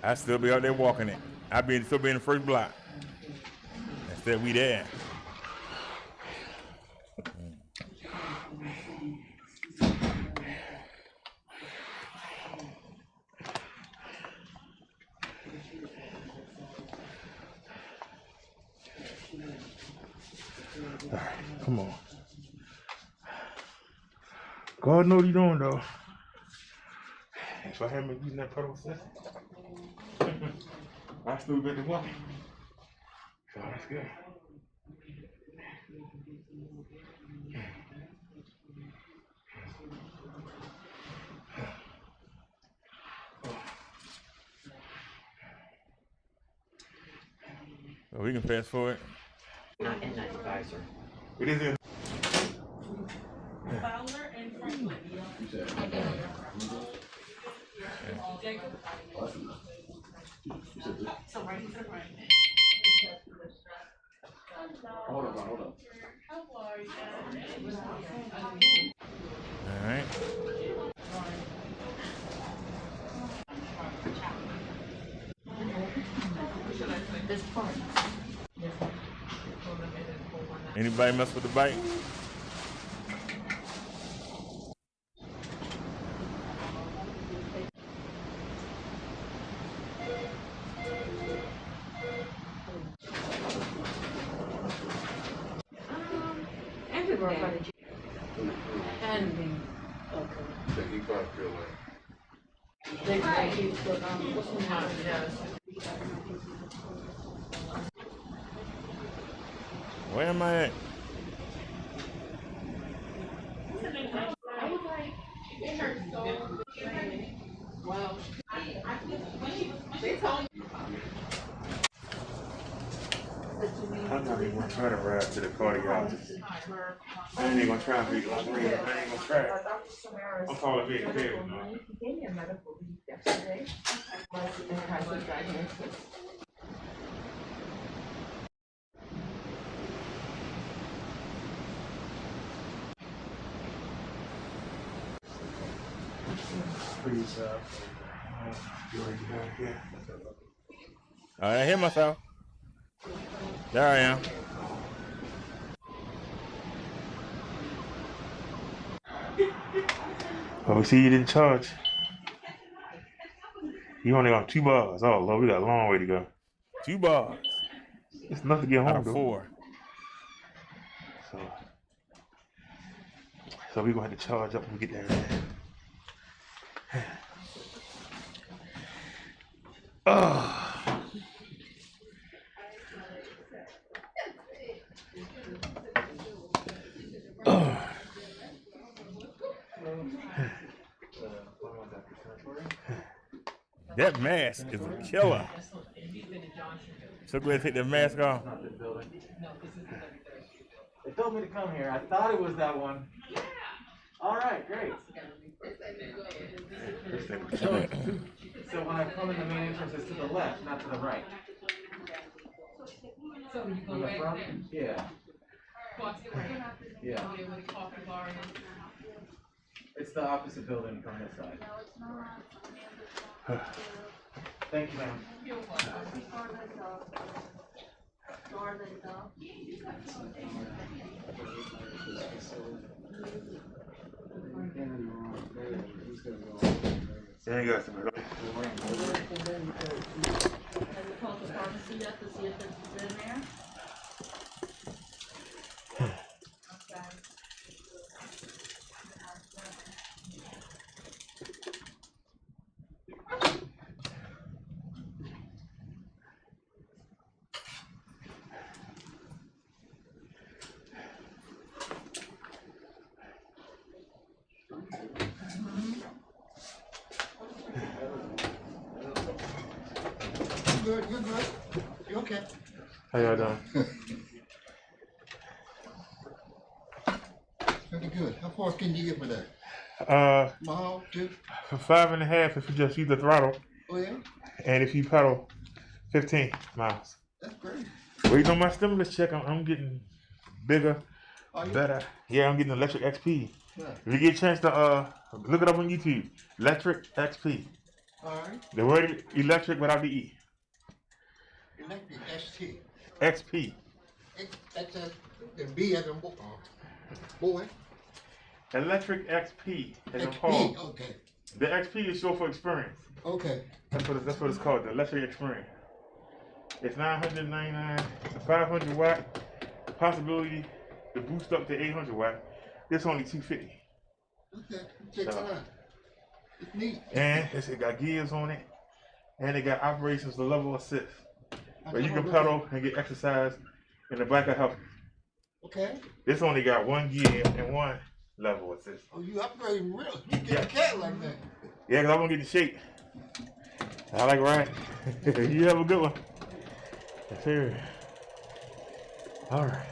I'd still be out there walking it. I'd still be in the first block. Instead, we there. All right, come on. God knows what you're doing, though. If I hadn't been using that pedal assist, I still been walking. So that's good. Well, we can fast forward. Not N95, sir. It is in. All right. Anybody mess with the bike? Everywhere. And He probably feel like. Where am I at? I'm not even gonna try to ride to the cardiologist. I ain't even gonna try to be like real. I ain't gonna try. I'm calling me a kid. he gave me a medical leave yesterday. Please, I hear myself. There I am. Oh, we see you didn't charge. You only got 2 bars. Oh, Lord, we got a long way to go. 2 bars. It's enough to get home, out of 4. So we're going to have to charge up when we get there. Oh. That mask is a killer. So go ahead and take the mask off. They told me to come here. I thought it was that one. All right, great. So when I come in, the main entrance is to the left, not to the right. So you go In the right front? there. Yeah. Yeah. Over there where the coffee bar is. It's the opposite building from this side. Thank you, ma'am. You're welcome. There you go. Have you called the pharmacy yet to see if it's in there? Okay. Good, you're good. You okay? How y'all doing? Pretty good. How far can you get with that? Mile, 2? For 5.5 if you just use the throttle, Oh yeah? and if you pedal 15 miles. That's great. Waiting on my stimulus check. I'm getting bigger, Are you? better. Yeah, I'm getting electric XP. Yeah. If you get a chance to look it up on YouTube, electric XP. Alright. The word electric without the E. Electric ST. XP. That's the B as in boy. Electric XP as in XP. Paul. Okay. The XP is short for experience. Okay. That's what it's called, the electric experience. It's 999, 500 watt. Possibility to boost up to 800 watt. This only 250. Okay. Check it out. It's neat. And it got gears on it, and it got operations to level assist, where you can pedal and get exercise in the back of health. Okay. This only got 1 gear and 1 level assist. Oh, you upgrading real. You get Yeah. a cat like that. Yeah, because I want to get the shape. I like riding. You have a good one. Yes, sir. All right.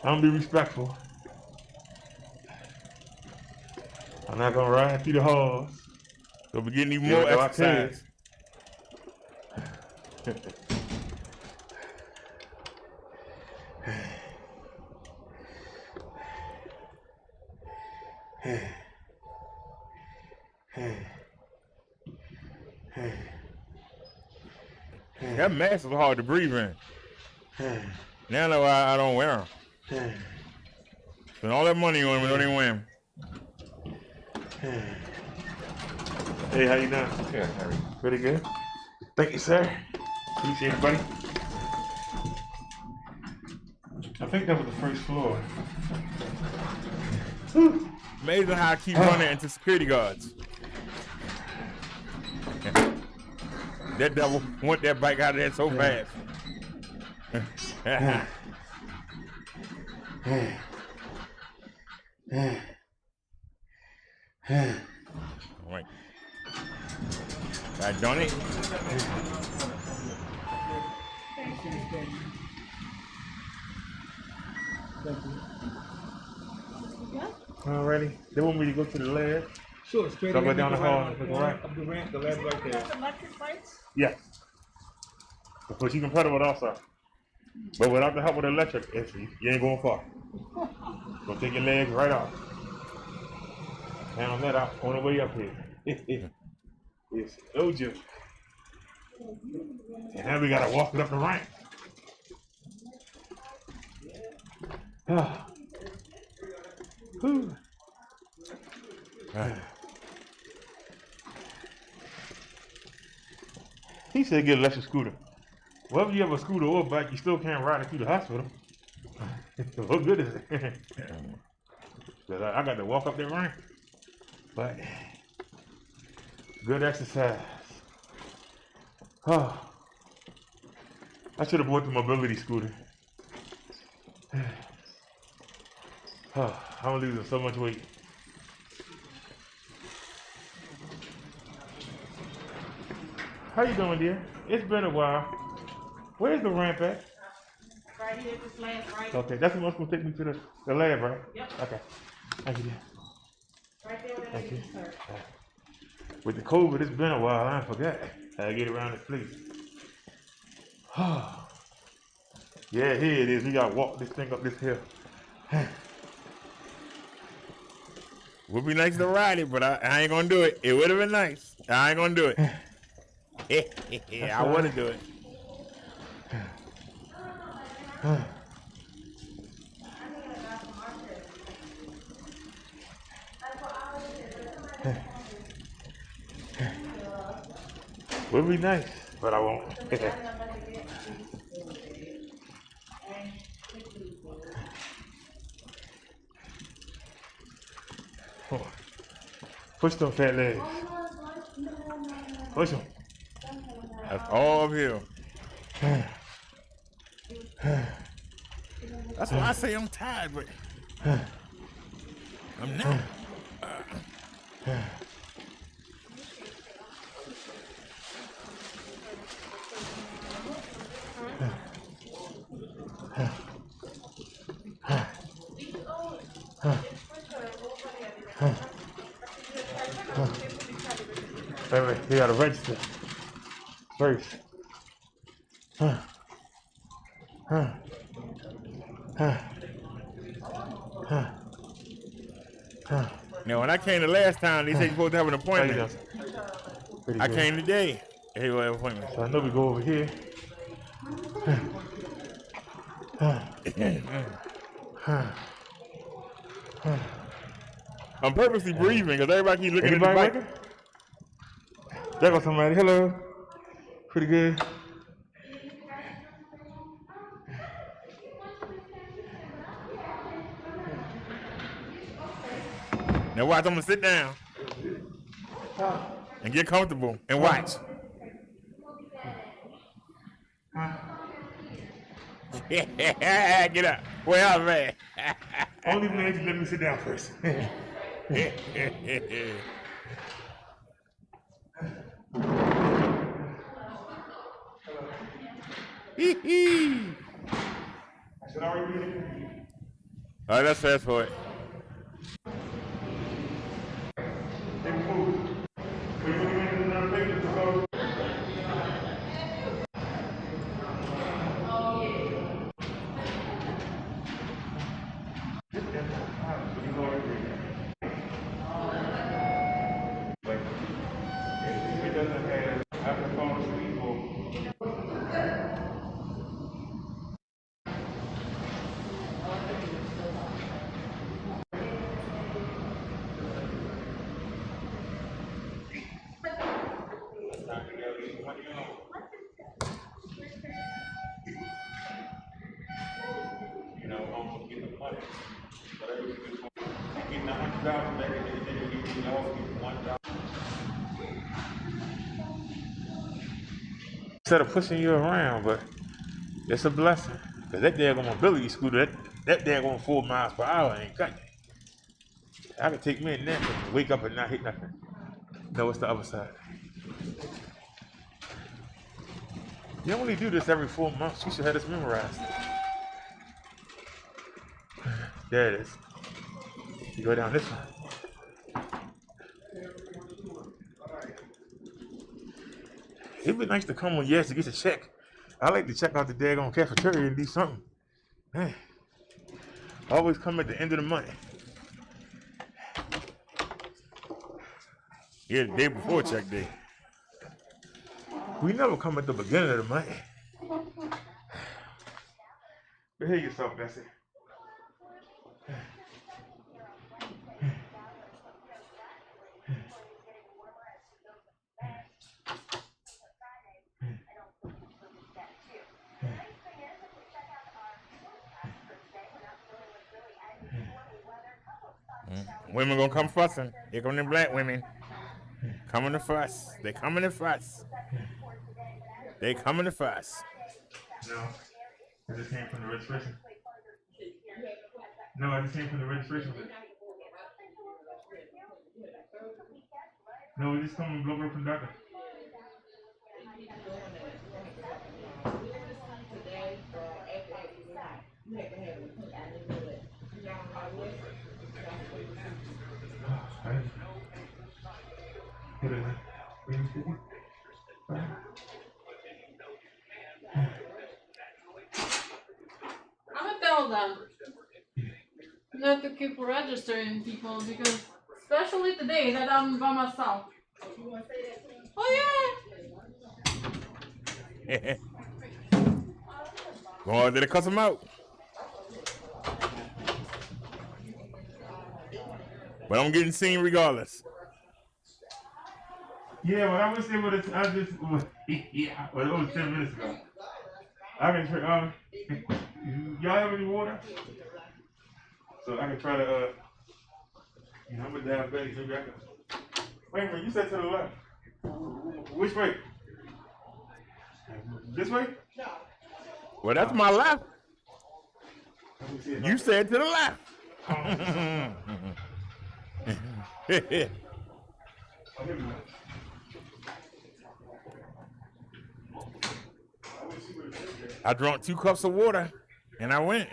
I'm gonna be respectful. I'm not gonna ride through the halls. So we're getting even Yeah, more well, I tell you. exercise. That mask is hard to breathe in. Now I know why I don't wear them. Spend all that money on them and don't even wear them. Hey, how you doing? Good, Harry. Pretty good. Thank you, sir. Appreciate it, buddy. I think that was the first floor. Amazing how I keep running into security guards. That devil want that bike out of there so fast. All right. Done it. Alrighty. They want me to go to the lab. Sure, straight Go ahead. down the make a hall right and on take a the right. corner of the ramp, the lab right there. Electric lights? Yeah. But you can pedal it also. But without the help of the electric, you ain't going far. Gonna take your legs right off. Down that out on the way up here. It's no joke. And now we gotta walk it up the ramp. Whew. He said get an electric scooter. Well, if you have a scooter or a bike, you still can't ride it through the hospital. What good is it? 'Cause I got to walk up that ramp. But good exercise. Oh, I should have bought the mobility scooter. Oh, I'm losing so much weight. How you doing, dear? It's been a while. Where's the ramp at? Right here, this last right, Okay, that's what's gonna take me to the lab, right? Yep. Okay. Thank you, dear. right there where Thank that you. is, sir. With the COVID, it's been a while. I forgot how to get around this place. Yeah, here it is. We gotta walk this thing up this hill. Would be nice to ride it, but I ain't gonna do it. It would have been nice. I ain't gonna do it. I want to do it. Would be nice, but I won't. Push them fat legs. Push them. That's all uphill. That's why I say I'm tired, but I'm not. Wait, wait, you gotta register first. Now, when I came the last time, they said you're supposed to have an How you appointment. doing? Pretty I good. came today. Hey, what appointment? So I know we go over here. I'm purposely breathing because everybody keep looking Anybody at the working? There goes somebody. Hello. Pretty good. bike. Now watch, I'm gonna sit down and get comfortable and watch. Get up. Where up, man? Only man you let me sit down first. All right, let's fast forward. Where you instead of pushing you around, but it's a blessing. Cause that daggone mobility scooter, that daggone 4 miles per hour ain't cutting it. I could take me a nap and wake up and not hit nothing. No, it's the other side. You only do this every 4 months. You should have this memorized. There it is. You go down this one. It'd be nice to come on yes to get your check. I like to check out the daggone cafeteria and do something. Man, I always come at the end of the month. Yeah, the day before check day. We never come at the beginning of the month. Behave yourself, Bessie. Women gonna come fussing. Here come the black women. Coming to fuss. They coming to fuss. They coming to fuss. No, I just came from the registration. No, I just came from the registration. No, we just come and blow up from doctor. I'm gonna tell them not to keep registering people because, especially today that I'm by myself. Oh Go on there to cuss them out. But I'm getting seen regardless. Yeah, but I wish they would have. I just, yeah, well, it was 10 minutes ago. I can try. Y'all have any water? So I can try to. I'm a diabetic. Maybe I can. Wait a minute, you said to the left. Which way? This way? Well, that's my left. You said to the left. I drank 2 cups of water and I went.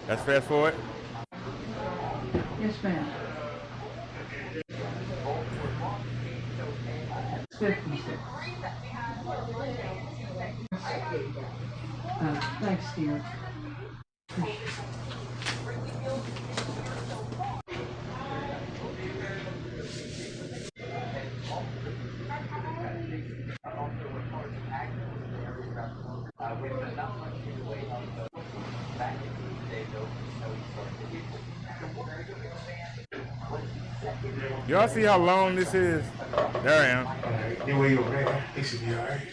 Let's fast forward. Yes, ma'am. 56. Thanks, dear. Appreciate it. Y'all see how long this is? There I am. They way over there. They should be alright.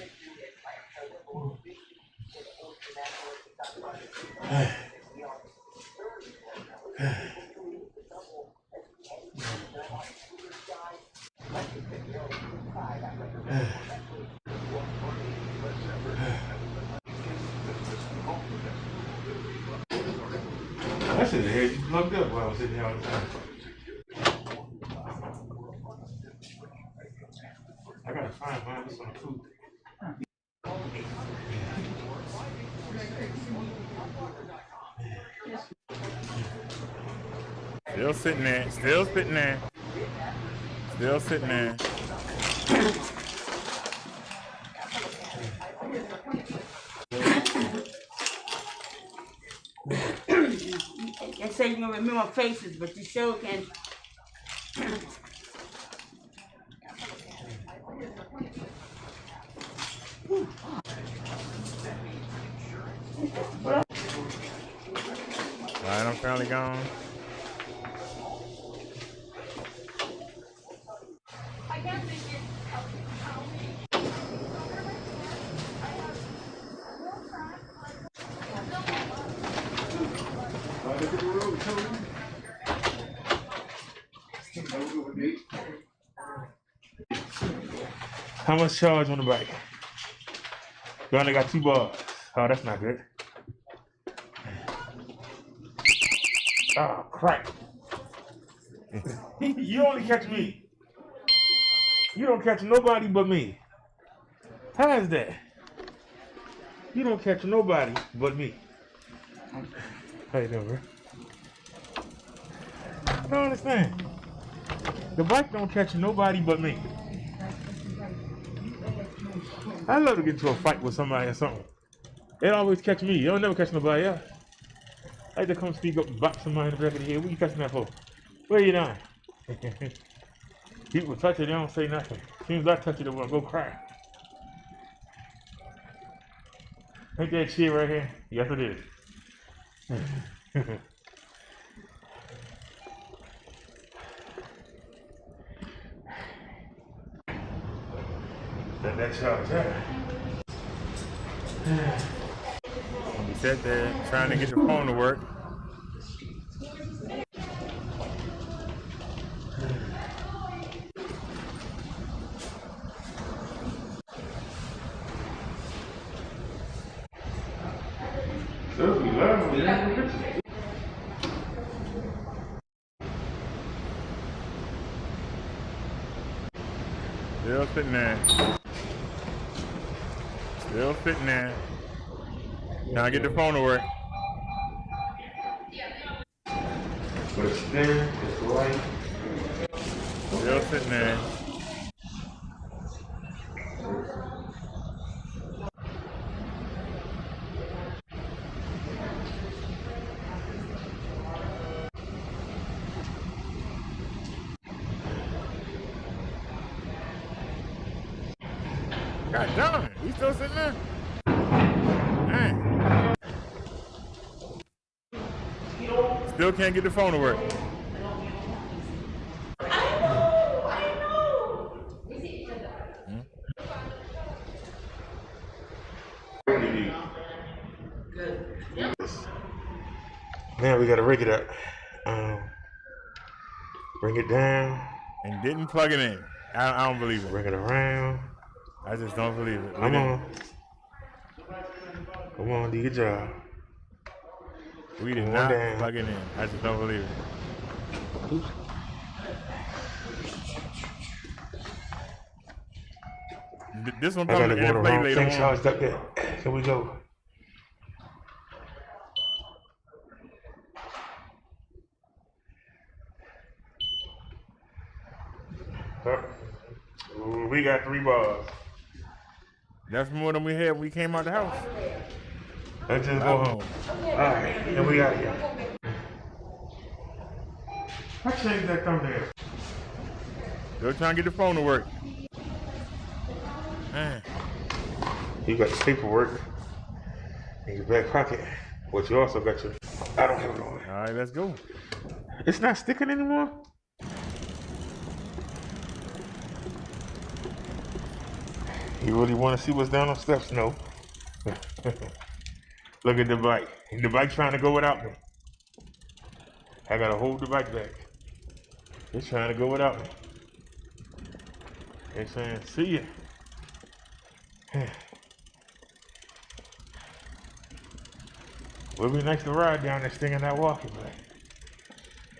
I should have had you plugged up while I was sitting here all the time. I gotta find mine. This on food. Still sitting there. Still sitting there. Still sitting there. They say you can remember faces, but you sure can. Alright, I'm finally gone. How much charge on the bike? You only got 2 bars. Oh, that's not good. Oh, crap. You only catch me. You don't catch nobody but me. How is that? You don't catch nobody but me. How you doing, bro? I don't understand. The bike don't catch nobody but me. I love to get into a fight with somebody or something. It always catch me. You don't never catch nobody else. I like to come speak up and box somebody in the back of the head. What you catching that for? Where you doing? People touch it, they don't say nothing. As soon as I touch it, they want to go cry. Ain't that shit right here? Yes, it is. That charge, yeah. We sat there trying to get the phone to work. Still be lovely. Still sitting there. Still sitting there. Trying to get the phone to work. But it's there, it's right. Still sitting there. God damn it. He still sitting there? Man. Still can't get the phone to work. Now we gotta rig it up. Bring it down. And didn't plug it in. I don't believe it. Bring it around. I just don't believe it. Come on. Come on, do your job. We did not plug it in. I just don't believe it. This one I comes gotta in go play wrong later thing on. charged up there. Here we go. We got 3 bars. That's more than we had when we came out the house. Let's just go home. Alright, and we out of here. I changed that thumbnail. Still trying to get the phone to work. Man. You got your paperwork in your back pocket, but you also got your. I don't have it on. All right, let's go. It's not sticking anymore? You really want to see what's down on steps? No. Look at the bike. The bike trying to go without me. I gotta hold the bike back. It's trying to go without me. It's saying, see ya. Would be nice to ride down this thing and not walking, but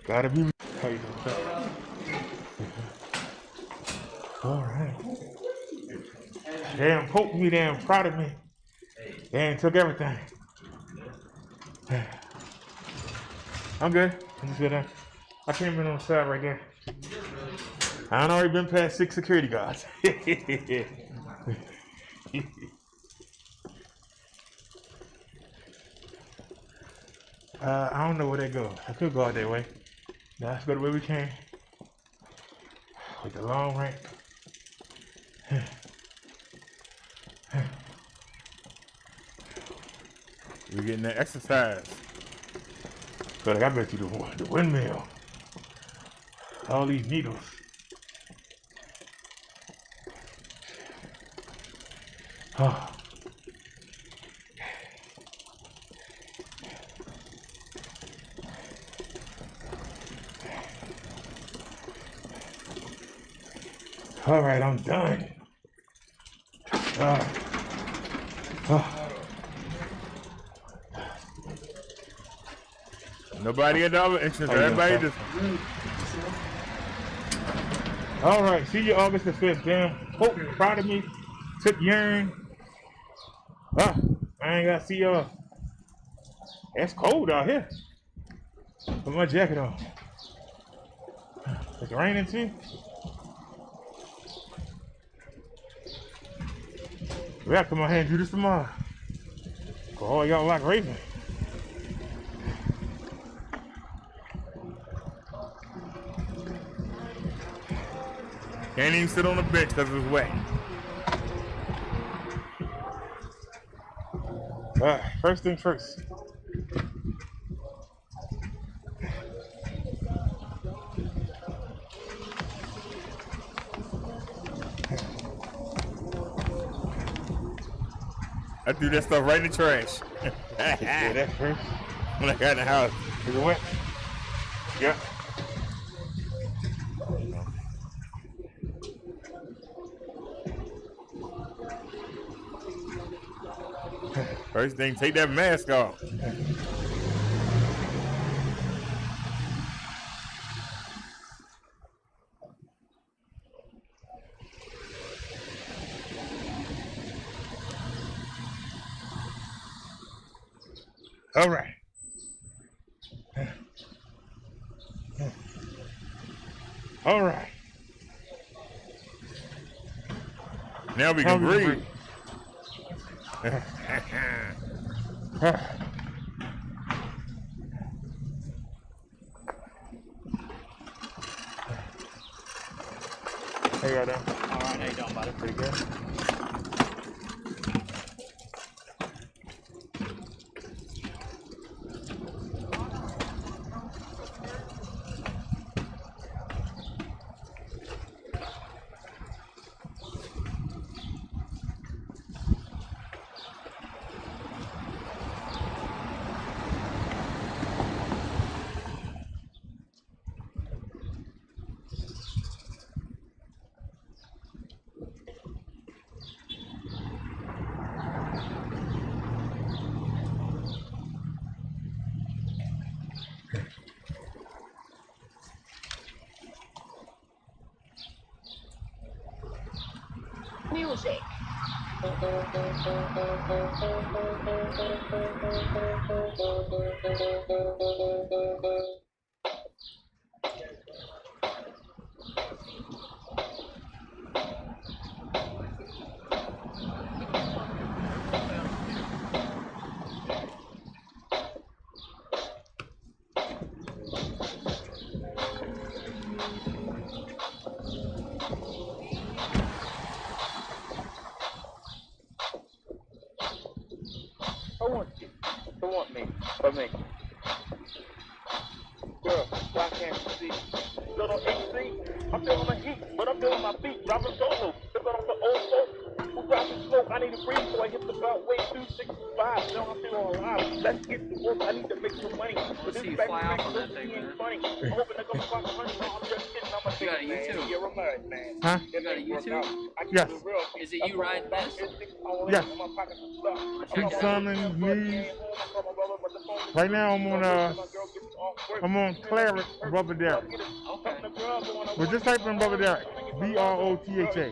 gotta be. How you doing? All right. Damn, poked me, damn proud of me. Damn, took everything. I'm good. I'm just good. I came in on the side right there. I done already been past 6 security guards. I don't know where they go. I could go out that way. Now let's go the way we came. With the long ramp. We're getting that exercise. But like, I bet you the windmill. All these needles. Oh. All right, I'm done. Nobody at the other entrance. How you Everybody doing, just. All right, see you August the 5th, damn. Hope you're proud of me. Took urine. I ain't gotta see y'all. It's cold out here. Put my jacket on. It's raining too. We gotta come out here and do this tomorrow. For all y'all like Raven. Can't even sit on the bench because it's wet. First thing first. I threw that stuff right in the trash. Yeah, that's first. When I got in the house. Is it wet? Yeah. First thing, take that mask off. All right. All right. Now we can breathe. Hey, y'all doing? All right, how you doing, buddy? Pretty good. Music. For me. Girl, why can't you see? Little AC, I'm feeling the heat, but I'm feeling my feet, dropping solo. Sipping on the old soap. Who dropping smoke? I need to breathe, so I hit the belt weight 265. Now I'm feeling alive. Let's get to work. I need to make some money. But this back ain't funny. I'm hoping to go fuck money. No, I'm just kidding. I'm a You got a YouTube? You're a mud, man. Huh? You got a YouTube? Yes. Is it you riding this? Yes. Big Simon, me. Right now I'm on Claret Brother Derek. Okay. But just type in Brother Derek. BROTHA.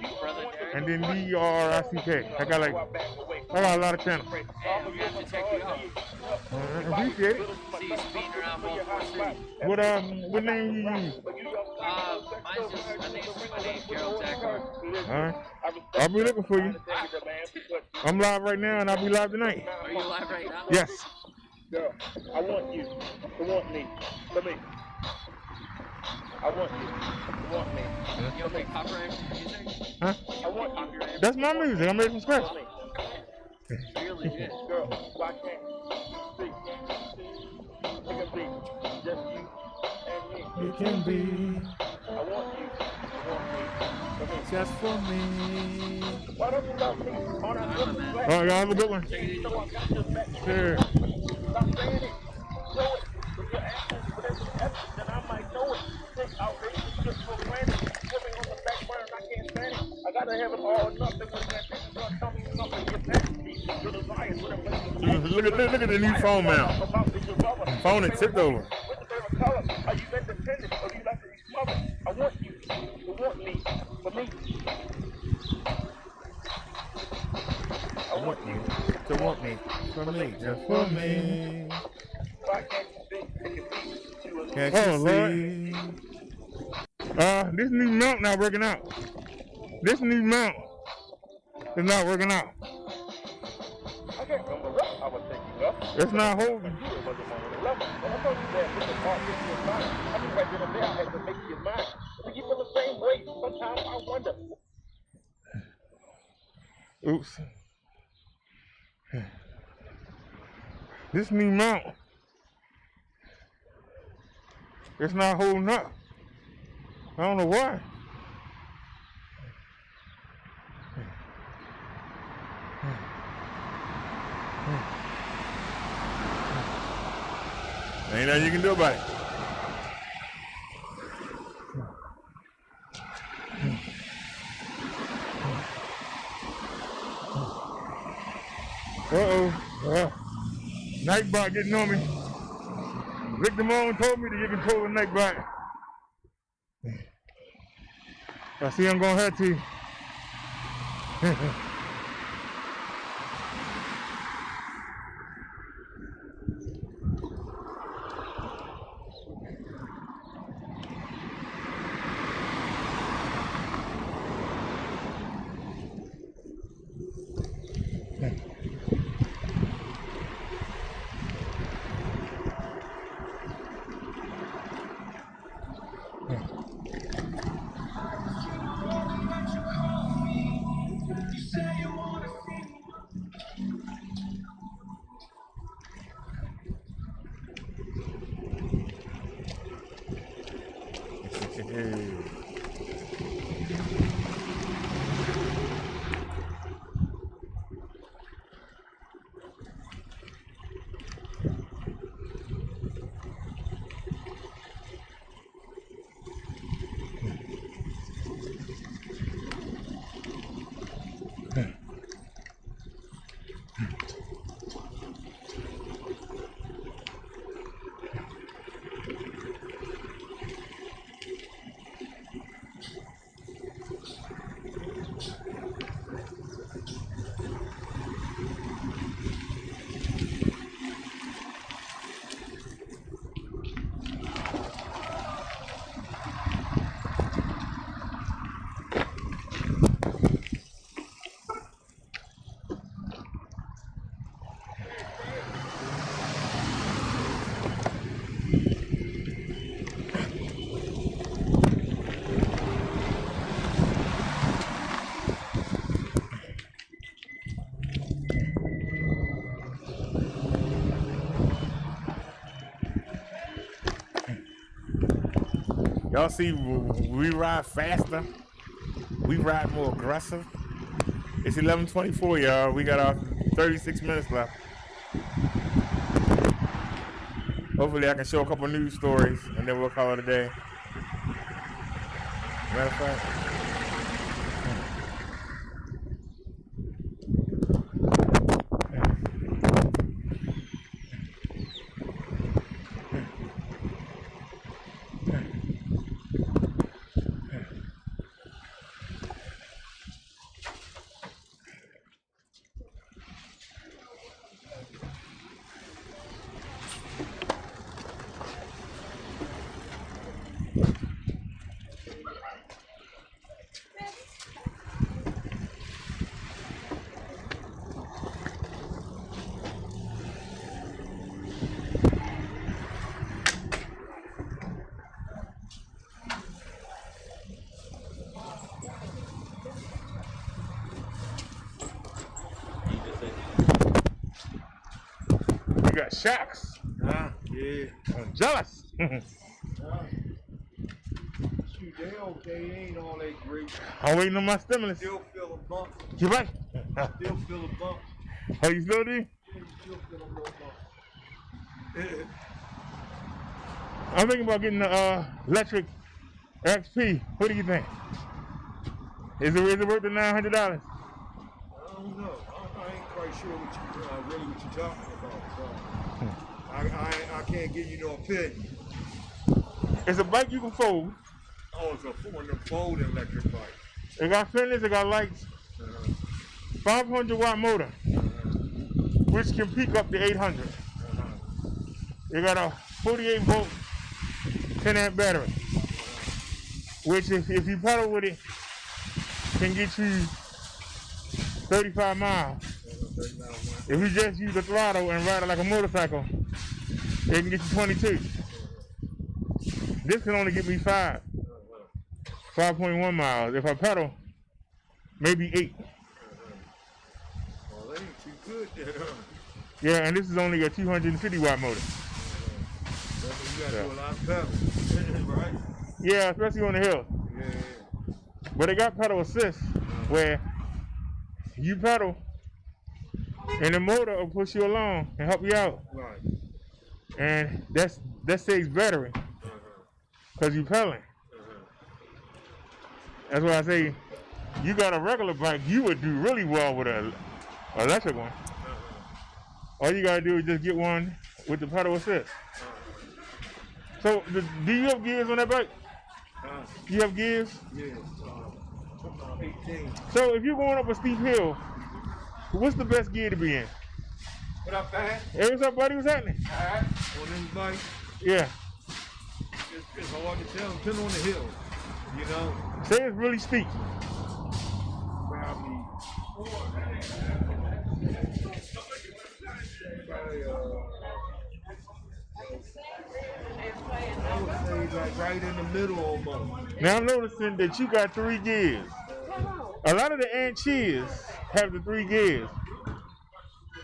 And then DERICK. I got a lot of channels. Hey, I'm gonna have to check you out. Appreciate it. See you speeding around Baltimore City. What name you use? Mine's just, I think it's just my name, Gerald Zachary. Alright. I'll be looking for you. I'm live right now and I'll be live tonight. Are you live right now? Yes. Girl, I want you to want me. For me. I want you to want me. You don't make copyright music? Huh? I want you. Copyright? That's my music. I made it from scratch. You're legit. Girl, why can't you see? It can be just you and me. It can be I want you to want me. For me. just for me. Why don't you love me on a good All right, y'all have a good one. Take it easy. So I got your back. Sure. Stop saying it. Show it with your actions, but if it's evidence, then I might know it. Think outrageous just for granted. Living on the back burner, I can't stand it. I gotta have it all or nothing when that bitch is gonna tell me Look at the new phone mount. Phone it tipped over. What's the favorite color? Are you independent or you like to be smothered? I want you to want me for me. I want you to want me for me, just for me. Why can't you think it can be you and Can't Oh, you Lord. see? This new mount not working out. This new mount is not working out. I can't remember what I was thinking of. It's not holding. You it wasn't on the level. When I told you that this is all fixed in your mind, I mean right then and there I had to make your mind. Do you feel the same way? Sometimes I wonder. Oops. This new mount, it's not holding up. I don't know why. Ain't nothing you can do about it. Nightbot getting on me. Victor Malone told me to get control of Nightbot. I see I'm gonna have to. Y'all see, we ride faster. We ride more aggressive. It's 11:24, y'all. We got our 36 minutes left. Hopefully I can show a couple news stories and then we'll call it a day. Matter of fact. You got shacks. Yeah. I'm jealous. Shoot, they okay. Ain't all that great. I'm waiting on my stimulus. Still feel a bump. You right? Still feel a bump. Oh, you still do? Yeah, you still feel a little bump. I'm thinking about getting the electric XP. What do you think? Is it worth the $900? I don't know. I ain't quite quite sure what you really what you're talking about. So I can't give you no opinion. It's a bike you can fold. Oh, it's a one of them folding electric bikes. It got fenders, it got lights. 500 watt motor, which can peak up to 800. It got a 48 volt 10 amp battery, which if you pedal with it, can get you 35 miles. If you just use the throttle and ride it like a motorcycle, it can get you 22. This can only get me 5.1 miles. If I pedal, maybe 8. Well, that ain't too good there. Yeah, and this is only a 250 watt motor. You gotta do a lot of pedaling, right? Yeah, especially on the hill. Yeah. But it got pedal assist, where you pedal, and the motor will push you along and help you out. Right. And that saves battery, because you pedaling. That's why I say, you got a regular bike, you would do really well with an electric one. All you gotta do is just get one with the pedal assist. So, do you have gears on that bike? You have gears? Yeah. 18. So, if you're going up a steep hill, what's the best gear to be in? What up, man? Hey, what's up, buddy? What's happening? Alright. On this bike, Yeah. it's hard to tell. Depending on the hill, you know. Say it's really steep. Probably, I would say like right in the middle almost. Now I'm noticing that you got 3 gears. A lot of the Anchias have the 3 gears.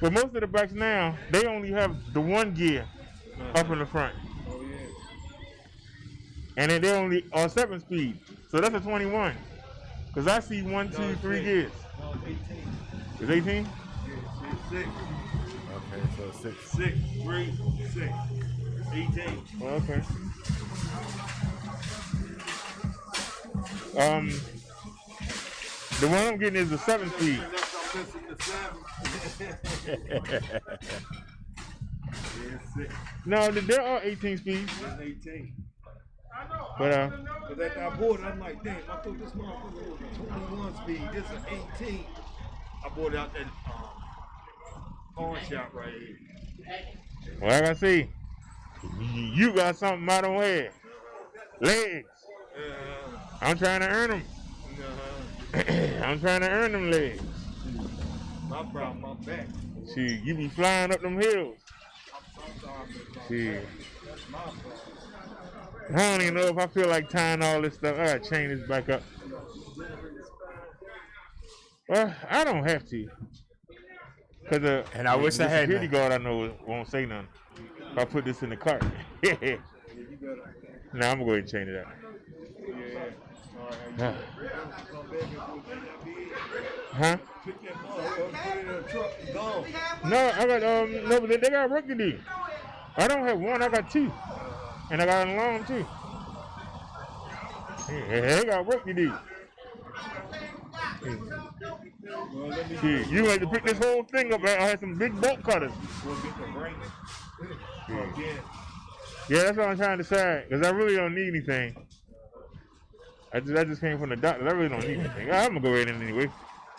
But most of the bikes now, they only have the 1 gear up in the front. Oh yeah. And then they only are 7 speed. So that's a 21. Because I see 1, 2, 3 gears. No, 18. It's 18? Yeah, it's 6. Okay, so 6. 6, 3, 6. 18. Oh, okay. The one I'm getting is the 7 speed. Unless I'm missing the 7. Yeah, 6. No, there are 18 speeds. It's 18. But But that I bought it, I'm like, damn, I thought this motherfucker was a 21 speed. This is an 18. I bought it out that pawn shop right here. well, like I see, you got something I don't have. Legs. I'm trying to earn them. I'm trying to earn them legs. My problem, my back. See, you be flying up them hills. See, That's my problem. I don't even know if I feel like tying all this stuff. I gotta chain this back up. Well, I don't have to. Cause And I wish I had security none. guard I know won't say nothing. If I put this in the cart. Yeah, you better. Nah, I'm gonna go ahead and chain it up. Yeah. All right. Huh? Pick that motherfucker, put it in a truck, and gone. No, I got no, but they got work to do. I don't have 1, I got 2. And I got an alarm too. Yeah, they got work to do. Well, let me See, you had to pick this whole thing up. I had some big bolt cutters. go get the ring. Again. Yeah, that's what I'm trying to decide. Because I really don't need anything. I just came from the doctor. I really don't need anything. I'm going to go right in anyway.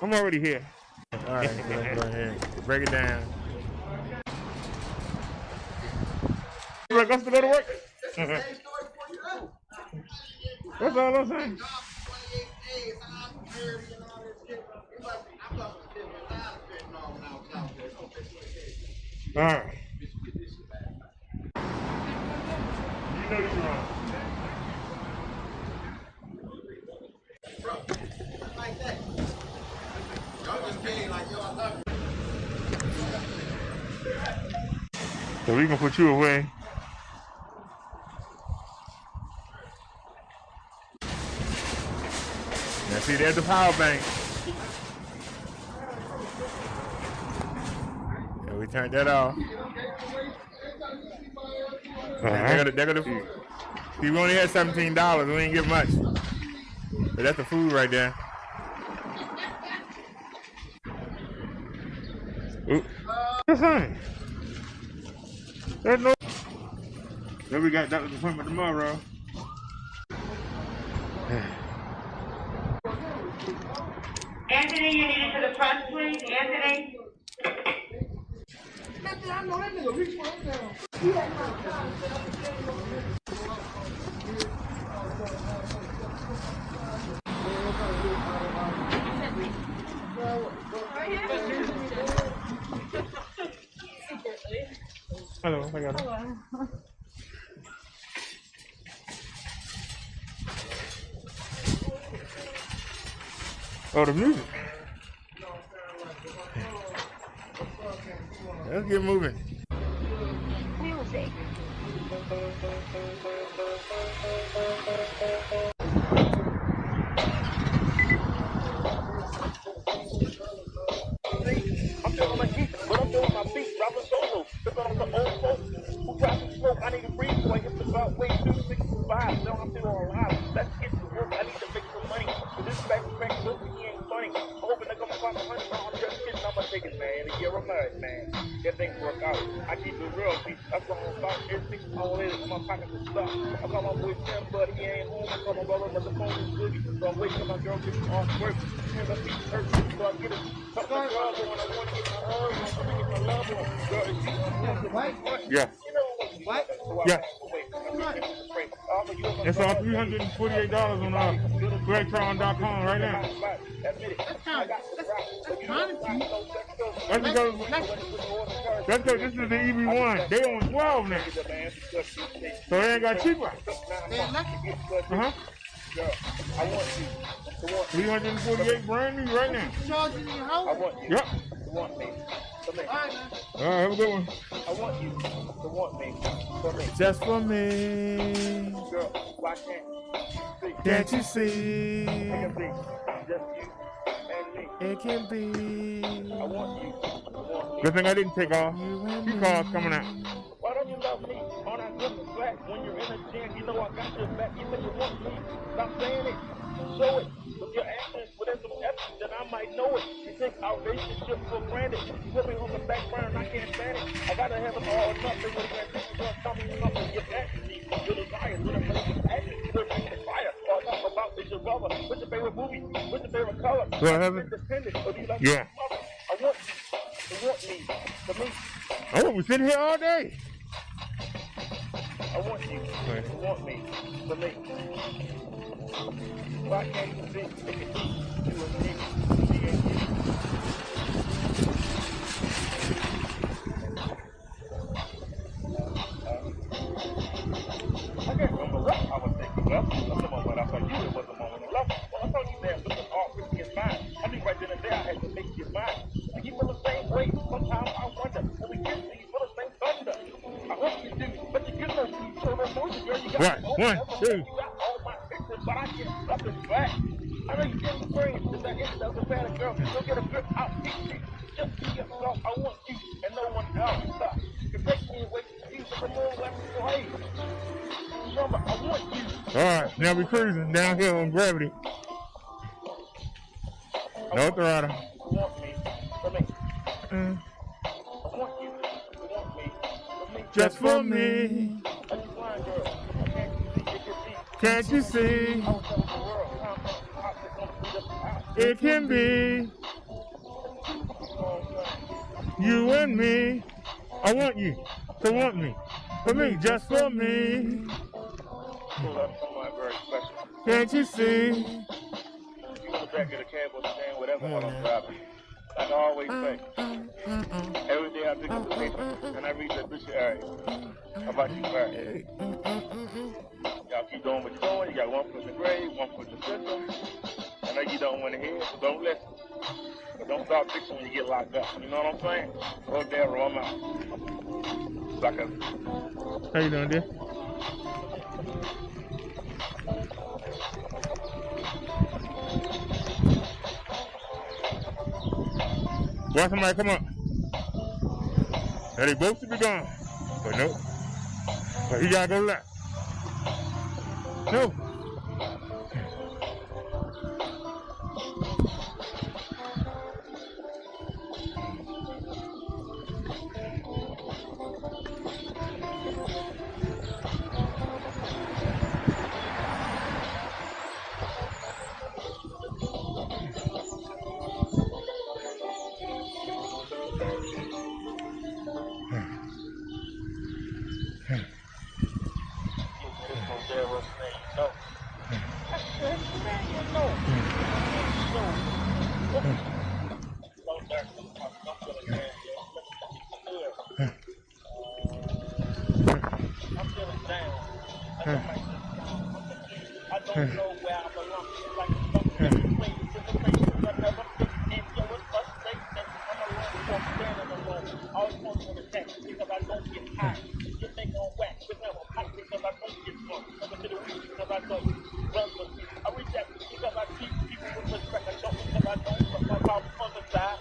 I'm already here. All right, so go ahead. Break it down. You like us to go to work? That's all I'm saying. All right. You know you're wrong. So we can put you away. Now see, there's the power bank. And we turned that off. They're gonna see, we only had $17. We didn't get much. But that's the food right there. This ain't. There's no. Then we got doctor's appointment tomorrow. Anthony, you need it to the front, please. Anthony. Hello, I got it. Oh, the music. Let's get moving. Music. I'm feeling like heat, but I'm doing my beat, dropping solo. Sipping on the old folks who dropping smoke. I need to breathe, so I hit the about way 265. Now I'm feeling alive. Let's get to work. I need to make some money. So this back, look, he ain't funny. I'm hoping to come up with 100. No, I'm just kidding. I'm a ticket, man. A year of marriage, man. That things work out. I keep it real, beat. That's what I'm about. Everything's all in it. My pockets are stuffed. I call my boy Tim, but he ain't home. I call my brother, but the phone is busy. So I'm waiting till my girl gets off work. And my feet hurt, so I get it. Fuck my girl, but when I want to get my hug, I'm gonna get my love on. Girl, is she? Yeah. What? Yeah. It's all $348 on Greatron.com right now. That's because this is the EB1. They on 12 now. So they ain't got cheaper. Uh-huh. I want you to want 348 brand new right now. Charging your house? I want you Yep. to want me. For me. All right, have a good one. I want you to want me. For me. Just for me. Girl, why can't you see? Can't you see? It can be just you and me. It can be. I want you to want me. Good thing I didn't take off. Two cars coming out. Why don't you love me on that good slack? When you're in a jam, you know I got your back. You say you want me. Stop saying it. Show it with your actions. Within some effort, then I might know it. You take our relationship for granted. You put me on the back burner and I can't stand it. I gotta have it all or nothing. With a transition, girl, tell me something. Get back to me. Your desire, with a place action. With a fire. All I talk about is your brother. What's your favorite movie? What's your favorite color? Do I have it? Independent. Or do you like Yeah. I want you to want me. To me. Oh, we sitting here all day. I want you to want me. To me. Why can't you think it can be you and me? Me and you. I can't remember what I was thinking of. That's the moment I saw you. It was the moment of love. Well, I thought you there, looking all pretty and fine. I knew right then and there I had to make you mine. And you feel the same way. Sometimes I wonder, when we kiss, do you feel the same thunder? I hope you do, but you give no sleep. So the motion, girl, you got Right, one, two. You got all my pictures, but I can't stop this back. I know you get the brain, but that is the better girl. Don't get a grip, I'll teach you. Just be yourself, I want you, and no one else. You can take me away from you, but the moon left me away. Remember, I want you. All right, now we cruising down here on Gravity. North Rider. Want me, for me. I want you to want me, for me. Just for me. Are you blind, girl? Can't you see? It can be. You and me. I want you to want me. For me, just for me. Can't you see? You in the back of the cab or the stand, whatever hell I'm driving. Like I always say, every day I pick up the paper and I read the obituary about you, Barry. Y'all keep doing what you're doing. You got one foot in the grave, one foot in the system. I know you don't want to hear it, so don't listen. But don't start fixing when you get locked up. You know what I'm saying? Go there, roll them out. Sucker. How you doing, dear? Watch somebody come up. Now they both should be gone. But nope. But he gotta go left. No. I'm feeling down. I don't know where I belong. Like something places in the places I never been. And yo, it's frustrating. I'm alone, so I'm standing alone. Always want to attack because I don't get high. You think I'm whack, but never pipe because I don't get drunk. Never to the weed because I don't run the beat. I reject because I treat people with respect. I don't because I don't but my mouth on the side.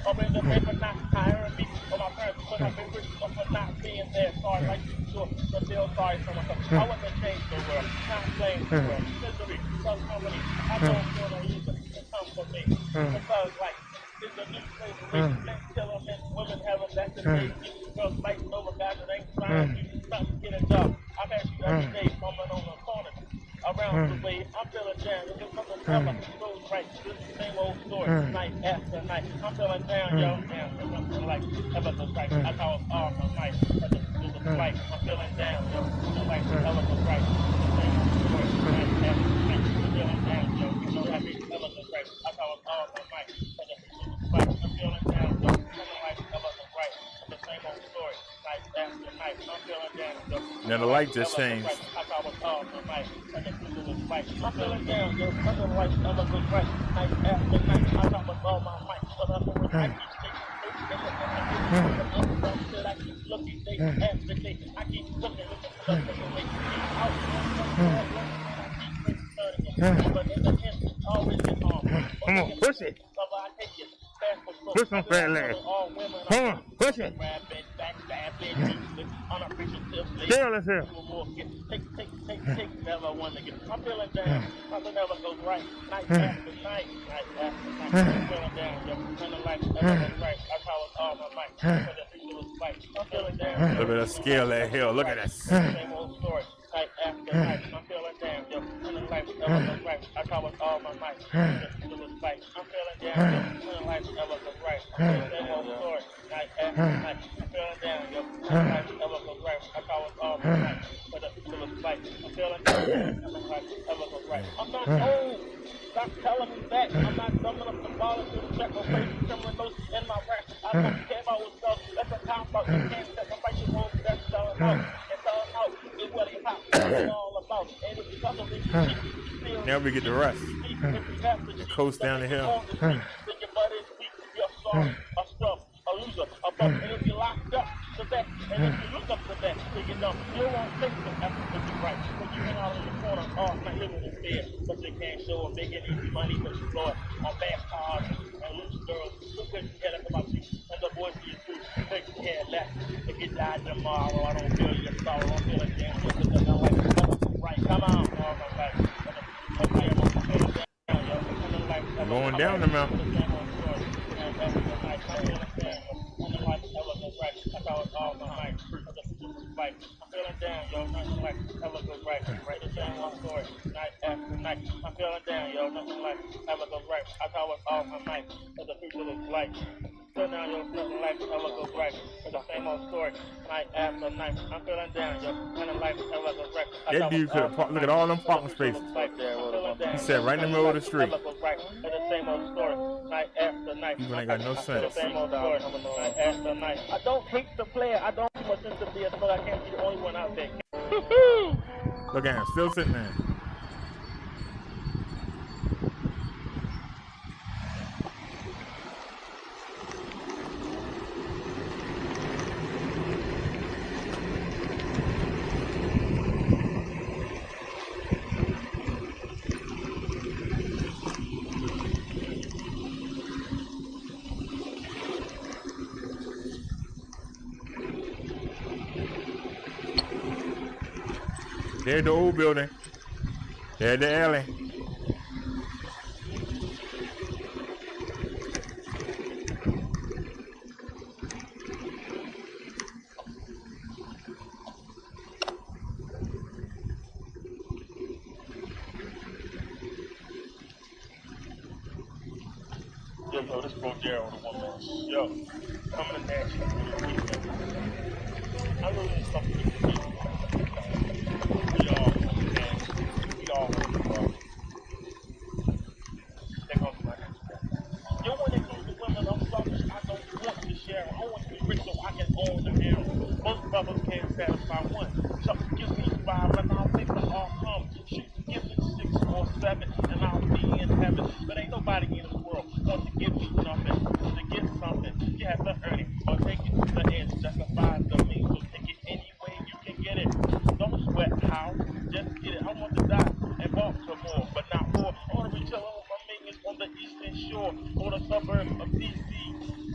Or in the paper not hiring me. Or my parents when I've been rich or for not being there. Sorry, like you sure, but feel sorry for myself. I want to change the world, not blame the world. Misery, some company, I don't want to use it to come for me. Because like, it's a new slavery. Men killing men, women having that to make you. Girls fighting over guys that ain't trying to stop to get a job. I've had you every day, bumping on the corner. Around the way, I'm feeling down. If it's something ever goes right, this is the same old story, night after night. I'm feeling down, yo. Damn, there's nothing like ever goes right. I thought it was all my life. I just do the fight. I'm feeling down, yo. No life ever goes right. The same old story, night after night. I'm feeling down, yo. No life ever goes right. I thought it was all my life. I just do the fight. I'm feeling down, yo. No life ever goes right. The same old story, night after night. I'm feeling down, yo. Now the light just changed. I thought it was all my life. I'm feeling down, yo. Nothing like ever goes right. Night after night, I thought with all my might. But nothing was I keep I keep looking day after day. I keep looking with the stuff that they out. But in the end, always get home. Come on, push it. Push them fat legs. Come on, push it. Still is here. Take, never want to get. I'm feeling down. Nothing ever goes right. Night after night, night after night. I'm feeling down, yo. None of life ever goes right. That's how it's all my life. I'm feeling down. Look at that scale, that hill. Look at that. Same old story. Night after night. I'm feeling down, yo. None of life ever goes right. That's how it's all my life. I'm feeling down, yo. None of life ever goes right. Same old story. Night after night. I'm feeling down, yo. None of life ever goes right. That's how it's all my life. I'm feeling down, yo. None of life ever goes right. I'm not old. Stop telling me that. I'm not summing up the ball to the check or face similar notes in my rap. I don't care about what's that's a cop out. You can't sacrifice your home, that's selling out. It's all out. It's what it hot. It's all about. And it's because of this shit. Now we get the rest. Coast down the hill. Then your butt is weak. You're sorry. A scrub. A loser. A bum. And if you're locked up to that, and if you look up to that, then you know you won't think the effort to be right. But you've been out in the corner all night living in fear. But they can't show a big and easy money, but you blow it on fast cars and loose girls. Who couldn't care less about you? And the boys you too. They care less. If you die tomorrow, I don't feel your sorrow. I'm feeling down. Because I like right. Come on, all my life. Going down the mountain. I'm feeling down, yo, nothing like ever goes right. Right, the same one story, night after night. I'm feeling down, yo, nothing like ever goes right. I thought it's all my night, cause the future looks like. So now, yo, nothing like ever goes right. It's the same old story, night after night. I'm feeling down, yo, nothing like ever goes right. That dude could have look at all them parking spaces. He sat right in the middle of the street. It's the same old story, night after night. People ain't got no sense. The same old story, night after night. I don't hate the player. I don't too much into the BS, but I can't be the only one out there. Look at him, still sitting there. There's the old building. There's the alley. Yo, this bro Daryl, the one man. Yo, coming at you. I really need something to do. We all, bro. They come to my house. Yo, have it, but ain't nobody in this world want to give me nothing. To get something, you have to earn it or take it. The end justifies the means, so take it any way you can get it. Don't sweat how, just get it. I want to die and walk some more, but not more. I want to reach out my millions on the eastern shore or the suburb of DC.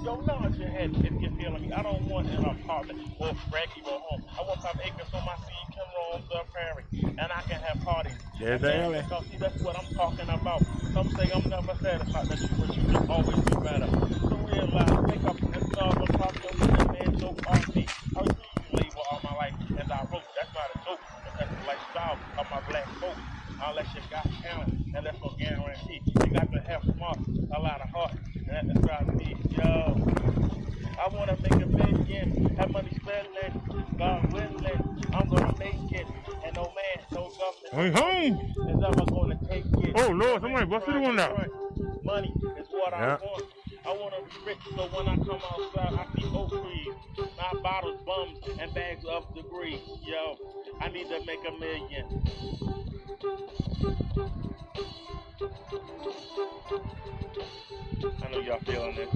Yo, nod your head if you're feeling me. I don't want an apartment or regular home. I want 5 acres so my seed can roam the prairie and I can have parties. There's the alley. See, that's what I'm talking about. Some say I'm never satisfied, that you can always do better. So realize, pick up and start on top of the man, so RP. How do you label all my life as I wrote? That's not a joke, that's the lifestyle of my black folks. Unless you got talent, and that's no guarantee. You got to have smart, a lot of heart, and that describes me. Yo, I want to make a million, have money spending, God willing, I'm going to make it. And no man, no government, home. is ever going to take it. Oh, Lord, somebody busted the window out. Money is what I want. I want to be rich, so when I come outside, I see oak trees, not bottles, bums, and bags of debris. Yo, I need to make $1 million. I know y'all feeling this.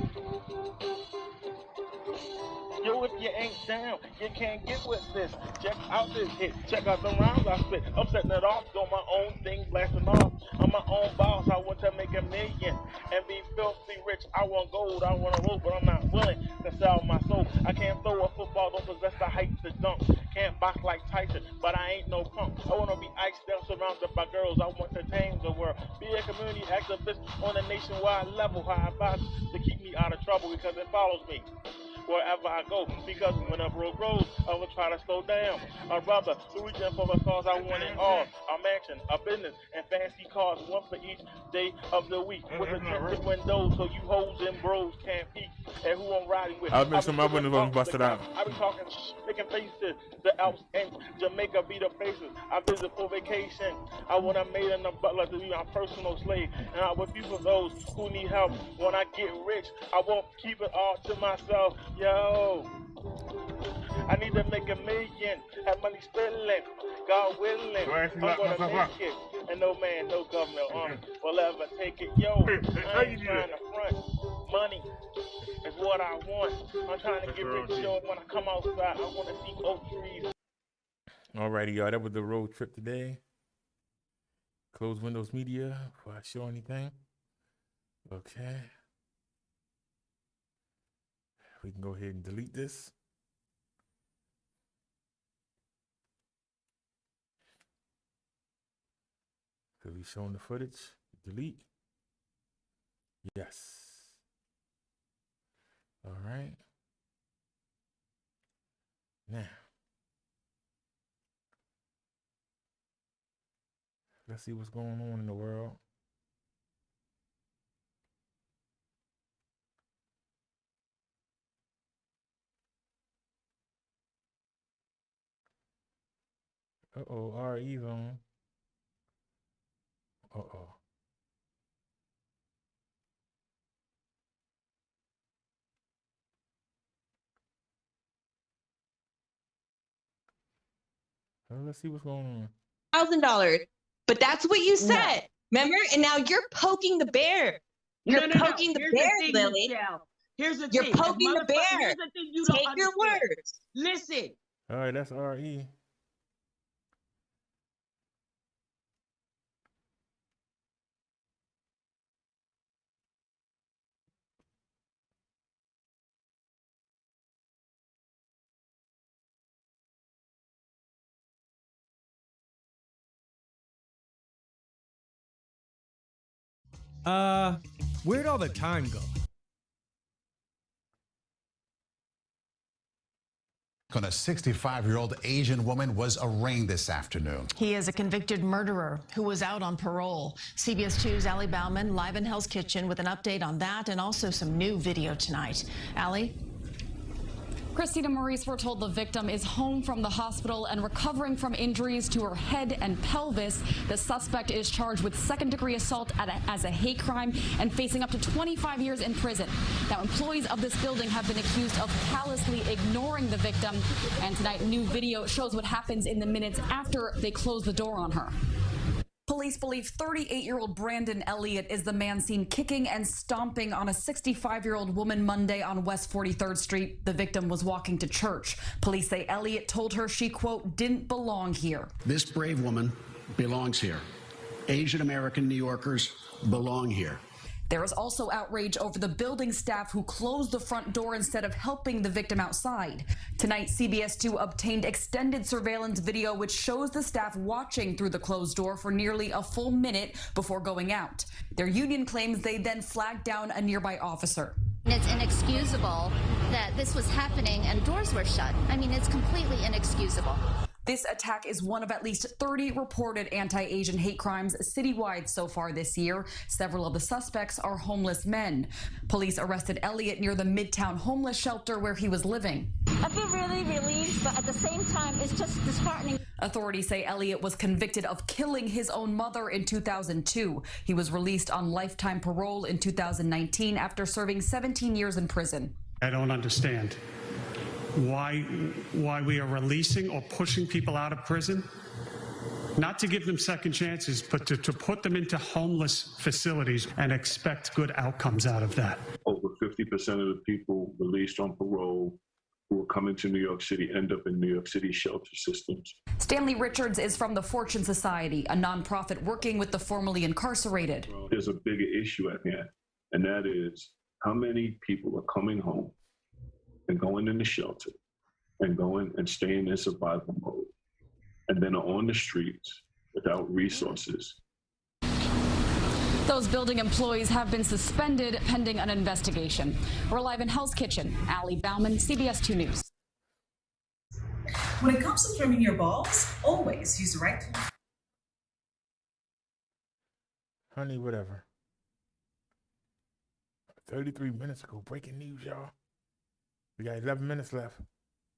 Yo, if you ain't down, you can't get with this. Check out this hit. Check out the rounds I spit. I'm setting it off, doing my own thing, blasting off. I'm my own boss. I want to make $1 million and be filthy rich. I want gold, I want to roll, but I'm not willing to sell my soul. I can't throw a football, don't possess the height to dunk. Can't box like Tyson, but I ain't no punk. I want to be iced down, surrounded by girls. I want to tame the world. Be a community activist on a nationwide level. How I box to keep me out of trouble because it follows me wherever I go, because when a road grows, I will try to slow down. I'd rather reach in for the cause I want it all. A mansion, a business, and fancy cars, one for each day of the week. With the tinted windows so you hoes and bros can't peek at who I'm riding with. I'll make some of my windows when busted out. I be talking, making faces. The Alps and Jamaica be the places I visit for vacation. I want a maid and a butler to be my personal slave, and I would be for those who need help. When I get rich, I won't keep it all to myself. Yo, I need to make $1 million, have money spending, God willing, I'm gonna make it, and no man, no government will ever take it. Yo, I ain't trying to front, money is what I want. I'm trying to get rich, yo, when I come outside, I want to see oak trees. Alrighty, y'all, that was the road trip today. Close Windows Media before I show anything. Okay. We can go ahead and delete this. So we showing the footage. Delete. Yes. All right. Now, let's see what's going on in the world. Uh-oh, RE's on. Uh-oh. Let's see what's going on. $1,000. But that's what you said. Remember? And now you're poking the bear. You're poking the bear, Lily. Here's the thing. You're poking the bear. Here's the thing you don't Take your understand. words. Listen. All right, that's RE. Where'd all the time go? A 65-year-old Asian woman was arraigned this afternoon. He is a convicted murderer who was out on parole. CBS 2's Allie Bauman live in Hell's Kitchen with an update on that and also some new video tonight. Allie? Christina Maurice, we're told the victim is home from the hospital and recovering from injuries to her head and pelvis. The suspect is charged with second-degree assault as a hate crime and facing up to 25 years in prison. Now, employees of this building have been accused of callously ignoring the victim. And tonight, new video shows what happens in the minutes after they close the door on her. Police believe 38-year-old Brandon Elliott is the man seen kicking and stomping on a 65-year-old woman Monday on West 43rd Street. The victim was walking to church. Police say Elliott told her she, quote, didn't belong here. This brave woman belongs here. Asian American New Yorkers belong here. There is also outrage over the building staff who closed the front door instead of helping the victim outside. Tonight, CBS 2 obtained extended surveillance video which shows the staff watching through the closed door for nearly a full minute before going out. Their union claims they then flagged down a nearby officer. It's inexcusable that this was happening and doors were shut. I mean, it's completely inexcusable. This attack is one of at least 30 reported anti-Asian hate crimes citywide so far this year. Several of the suspects are homeless men. Police arrested Elliott near the Midtown homeless shelter where he was living. I feel really relieved, but at the same time, it's just disheartening. Authorities say Elliott was convicted of killing his own mother in 2002. He was released on lifetime parole in 2019 after serving 17 years in prison. I don't understand why we are releasing or pushing people out of prison, not to give them second chances, but to put them into homeless facilities and expect good outcomes out of that. Over 50% of the people released on parole who are coming to New York City end up in New York City shelter systems. Stanley Richards is from the Fortune Society, a nonprofit working with the formerly incarcerated. There's a bigger issue at hand, and that is how many people are coming home and going into shelter and going and staying in survival mode, and then are on the streets without resources. Those building employees have been suspended pending an investigation. We're live in Hell's Kitchen. Allie Bauman, CBS 2 News. When it comes to trimming your balls, always use the right tool. Honey, whatever. 33 minutes ago, breaking news, y'all. We got 11 minutes left.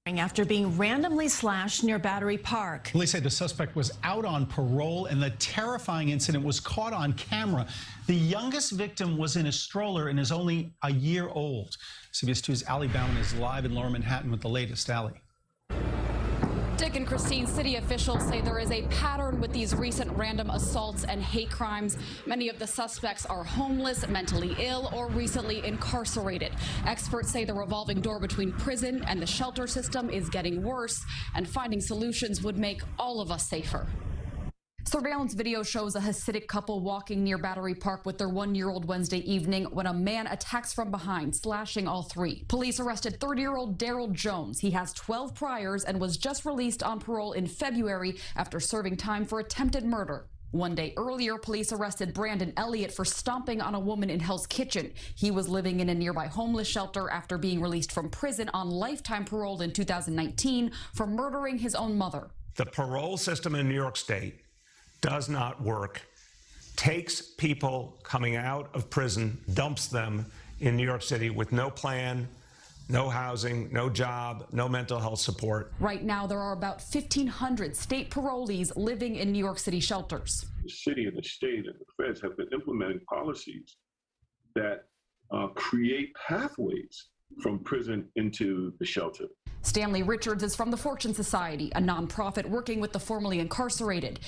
After being randomly slashed near Battery Park. Police say the suspect was out on parole and the terrifying incident was caught on camera. The youngest victim was in a stroller and is only a year old. CBS 2's Allie Bauman is live in Lower Manhattan with the latest. Allie. Dick and Christine, city officials say there is a pattern with these recent random assaults and hate crimes. Many of the suspects are homeless, mentally ill, or recently incarcerated. Experts say the revolving door between prison and the shelter system is getting worse, and finding solutions would make all of us safer. Surveillance video shows a Hasidic couple walking near Battery Park with their 1-year-old Wednesday evening when a man attacks from behind, slashing all three. Police arrested 30-year-old Daryl Jones. He has 12 priors and was just released on parole in February after serving time for attempted murder. One day earlier, police arrested Brandon Elliott for stomping on a woman in Hell's Kitchen. He was living in a nearby homeless shelter after being released from prison on lifetime parole in 2019 for murdering his own mother. The parole system in New York State does not work, takes people coming out of prison, dumps them in New York City with no plan, no housing, no job, no mental health support. Right now, there are about 1,500 state parolees living in New York City shelters. The city and the state and the feds have been implementing policies that create pathways from prison into the shelter. Stanley Richards is from the Fortune Society, a nonprofit working with the formerly incarcerated.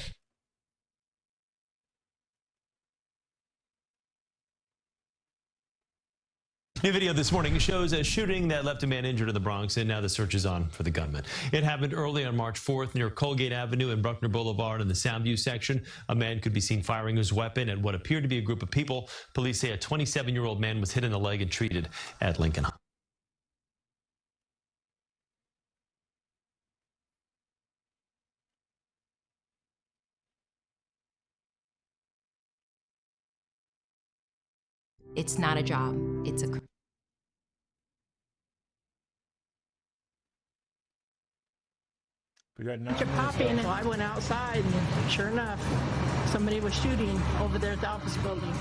New video this morning shows a shooting that left a man injured in the Bronx, and now the search is on for the gunman. It happened early on March 4th near Colgate Avenue and Bruckner Boulevard in the Soundview section. A man could be seen firing his weapon at what appeared to be a group of people. Police say a 27-year-old man was hit in the leg and treated at Lincoln. It's not a job, it's a career. We got Bunch of popping, and I went outside, and sure enough, somebody was shooting over there at the office building.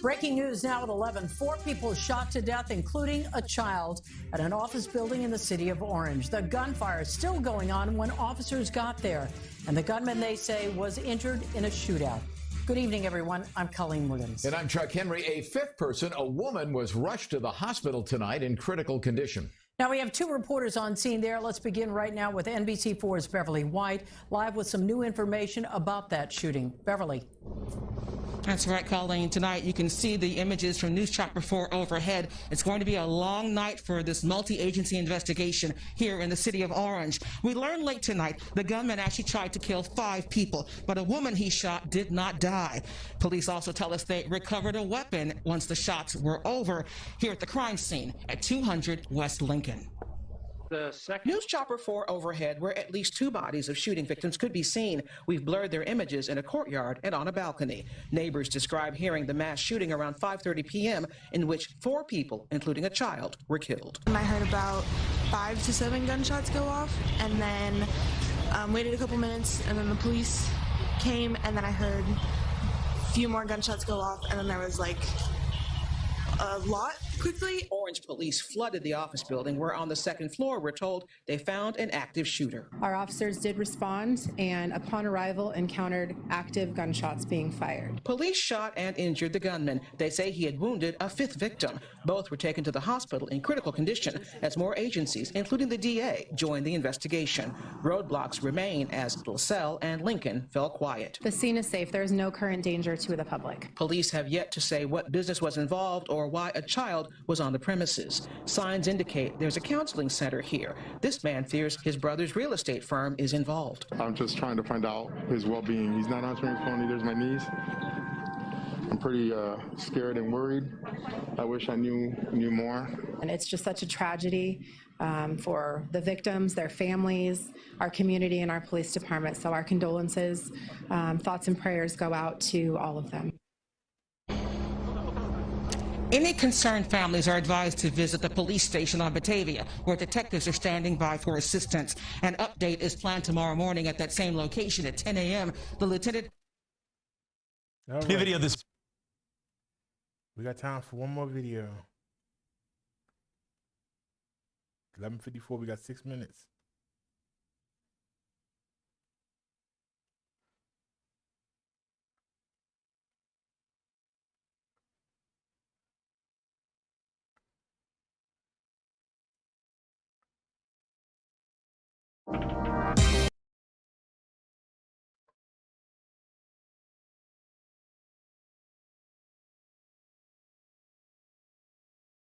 Breaking news now at 11. 4 people shot to death, including a child, at an office building in the city of Orange. The gunfire is still going on when officers got there, and the gunman, they say, was injured in a shootout. Good evening, everyone. I'm Colleen Williams. And I'm Chuck Henry. A 5th person, a woman, was rushed to the hospital tonight in critical condition. Now we have two reporters on scene there. Let's begin right now with NBC4's Beverly White, live with some new information about that shooting. Beverly. That's right, Colleen. Tonight you can see the images from News Chopper 4 overhead. It's going to be a long night for this multi-agency investigation here in the city of Orange. We learned late tonight the gunman actually tried to kill 5 people, but a woman he shot did not die. Police also tell us they recovered a weapon once the shots were over here at the crime scene at 200 West Lincoln. News Chopper 4 overhead, where at least 2 bodies of shooting victims could be seen. We've blurred their images in a courtyard and on a balcony. Neighbors describe hearing the mass shooting around 5:30 p.m. in which 4 people, including a child, were killed. I heard about 5 to 7 gunshots go off, and then waited a couple minutes, and then the police came, and then I heard a few more gunshots go off, and then there was like a lot quickly. Orange police flooded the office building where on the 2nd floor we're told they found an active shooter. Our officers did respond and upon arrival encountered active gunshots being fired. Police shot and injured the gunman. They say he had wounded a 5th victim. Both were taken to the hospital in critical condition as more agencies, including the DA, joined the investigation. Roadblocks remain as LaSalle and Lincoln fell quiet. The scene is safe. There is no current danger to the public. Police have yet to say what business was involved or why a child was on the premises. Signs indicate there's a counseling center here. This man fears his brother's real estate firm is involved. I'm just trying to find out his well-being. He's not answering his phone. He does my niece. I'm pretty scared and worried. I wish I knew more. And it's just such a tragedy for the victims, their families, our community, and our police department. So our condolences, thoughts and prayers go out to all of them. Any concerned families are advised to visit the police station on Batavia, where detectives are standing by for assistance. An update is planned tomorrow morning at that same location at 10 a.m. The lieutenant. All New video this. We got time for one more video. 11:54. We got 6 minutes.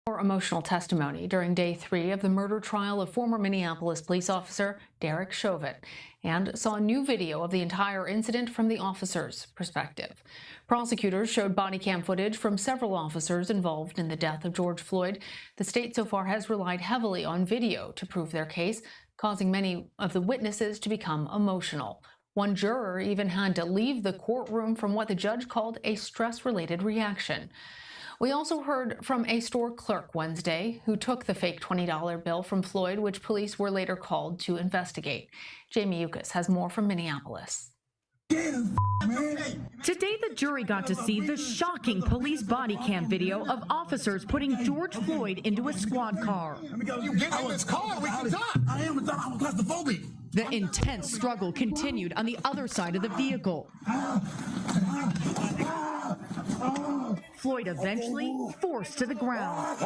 More emotional testimony during day 3 of the murder trial of former Minneapolis police officer Derek Chauvin, and saw a new video of the entire incident from the officer's perspective. Prosecutors showed body cam footage from several officers involved in the death of George Floyd. The state so far has relied heavily on video to prove their case, causing many of the witnesses to become emotional. One juror even had to leave the courtroom from what the judge called a stress-related reaction. We also heard from a store clerk Wednesday who took the fake $20 bill from Floyd, which police were later called to investigate. Jamie Yukas has more from Minneapolis. Today, the jury got to see the shocking police body cam video of officers putting George Floyd into a squad car. I was car, we can talk. I am claustrophobic. The intense struggle continued on the other side of the vehicle. Floyd eventually forced to the ground.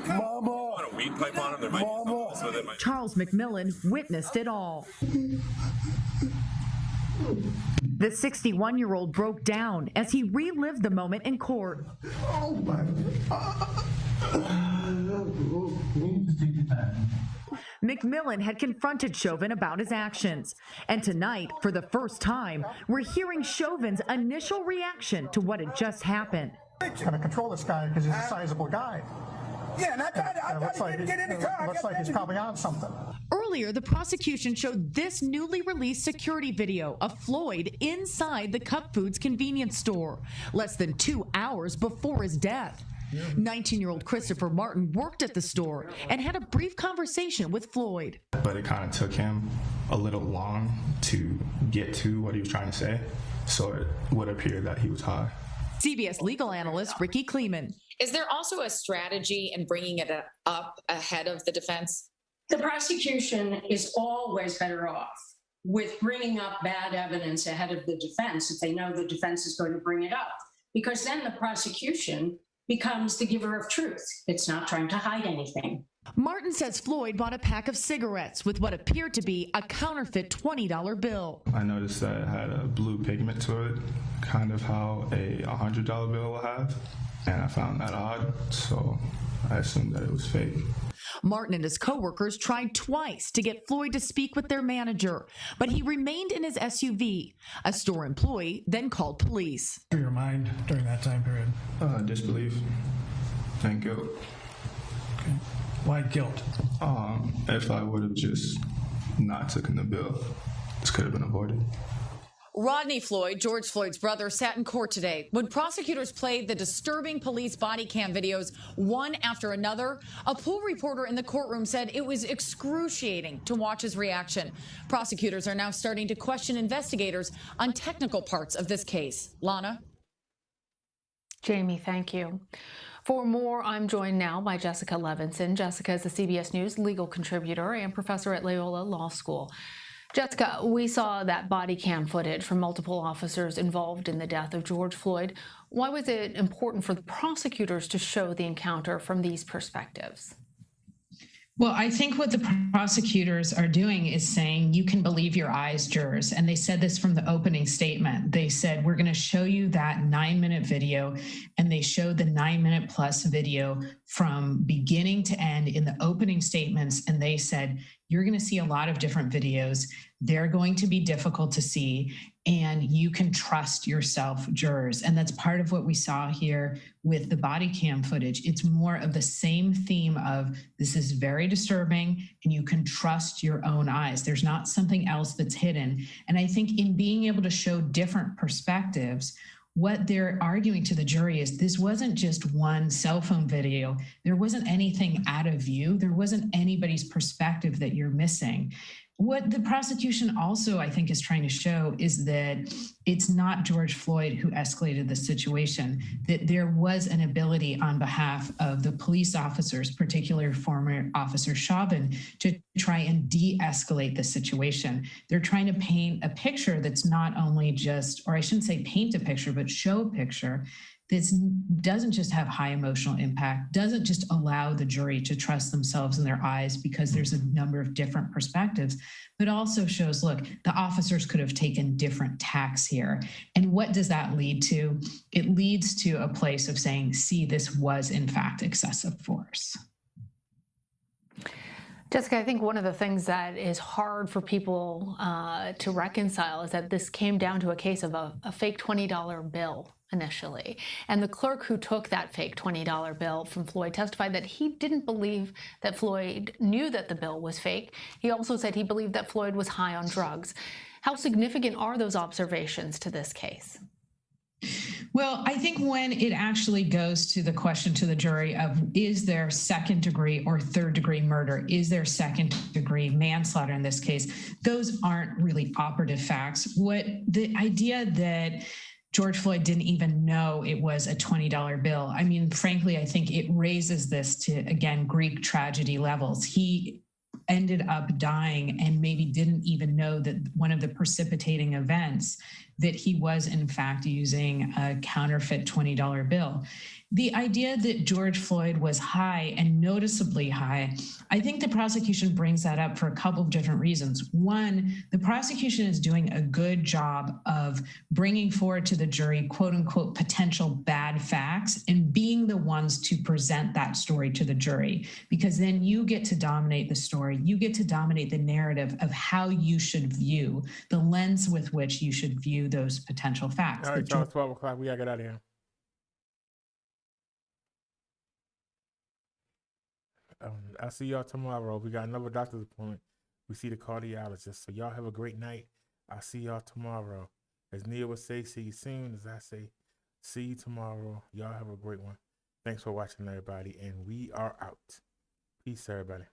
Mama. A weed pipe on him. There might be so that might... Charles McMillan witnessed it all. The 61-year-old broke down as he relived the moment in court. Oh my God. McMillan had confronted Chauvin about his actions. And tonight, for the first time, we're hearing Chauvin's initial reaction to what had just happened. I'm going to control this guy because he's a sizable guy. Yeah, and I tried to get in the car. Looks like he's probably on something. Earlier, the prosecution showed this newly released security video of Floyd inside the Cup Foods convenience store, less than 2 hours before his death. 19-year-old Christopher Martin worked at the store and had a brief conversation with Floyd. But it kind of took him a little long to get to what he was trying to say, so it would appear that he was high. CBS legal analyst Ricky Kleeman. Is there also a strategy in bringing it up ahead of the defense? The prosecution is always better off with bringing up bad evidence ahead of the defense if they know the defense is going to bring it up, because then the prosecution becomes the giver of truth. It's not trying to hide anything. Martin says Floyd bought a pack of cigarettes with what appeared to be a counterfeit $20 bill. I noticed that it had a blue pigment to it, kind of how a $100 bill will have, and I found that odd, so I assumed that it was fake. Martin and his coworkers tried twice to get Floyd to speak with their manager, but he remained in his SUV. A store employee then called police. Your mind during that time period? Disbelief and guilt. Okay. Why guilt? If I would have just not taken the bill, this could have been avoided. Rodney Floyd, George Floyd's brother, sat in court today. When prosecutors played the disturbing police body cam videos one after another, a pool reporter in the courtroom said it was excruciating to watch his reaction. Prosecutors are now starting to question investigators on technical parts of this case. Lana? Jamie, thank you. For more, I'm joined now by Jessica Levinson. Jessica is the CBS News legal contributor and professor at Loyola Law School. Jessica, we saw that body cam footage from multiple officers involved in the death of George Floyd. Why was it important for the prosecutors to show the encounter from these perspectives? Well, I think what the prosecutors are doing is saying, you can believe your eyes, jurors. And they said this from the opening statement. They said, we're going to show you that 9-minute video. And they showed the 9-minute plus video from beginning to end in the opening statements. And they said, you're going to see a lot of different videos. They're going to be difficult to see, and you can trust yourself, jurors. And that's part of what we saw here with the body cam footage. It's more of the same theme of this is very disturbing and you can trust your own eyes. There's not something else that's hidden. And I think in being able to show different perspectives, what they're arguing to the jury is this wasn't just one cell phone video. There wasn't anything out of view. There wasn't anybody's perspective that you're missing. What the prosecution also, I think, is trying to show is that it's not George Floyd who escalated the situation, that there was an ability on behalf of the police officers, particularly former Officer Chauvin, to try and de-escalate the situation. They're trying to paint a picture that's not only just, or I shouldn't say paint a picture, but show a picture that doesn't just have high emotional impact, doesn't just allow the jury to trust themselves in their eyes because there's a number of different perspectives, but also shows, look, the officers could have taken different tacks here. And what does that lead to? It leads to a place of saying, see, this was in fact excessive force. Jessica, I think one of the things that is hard for people to reconcile is that this came down to a case of a fake $20 bill initially. And the clerk who took that fake $20 bill from Floyd testified that he didn't believe that Floyd knew that the bill was fake. He also said he believed that Floyd was high on drugs. How significant are those observations to this case? Well, I think when it actually goes to the question to the jury of, is there second degree or third degree murder? Is there second degree manslaughter in this case? Those aren't really operative facts. What the idea that George Floyd didn't even know it was a $20 bill. I mean, frankly, I think it raises this to, again, Greek tragedy levels. He ended up dying and maybe didn't even know that one of the precipitating events that he was in fact using a counterfeit $20 bill. The idea that George Floyd was high and noticeably high, I think the prosecution brings that up for a couple of different reasons. One, the prosecution is doing a good job of bringing forward to the jury, quote unquote, potential bad facts and being the ones to present that story to the jury, because then you get to dominate the story. You get to dominate the narrative of how you should view, the lens with which you should view those potential facts. All right, y'all, 12 o'clock. We got to get out of here. I'll see y'all tomorrow. We got another doctor's appointment. We see the cardiologist. So y'all have a great night. I'll see y'all tomorrow. As Neil would say, see you soon. As I say, see you tomorrow. Y'all have a great one. Thanks for watching, everybody. And we are out. Peace, everybody.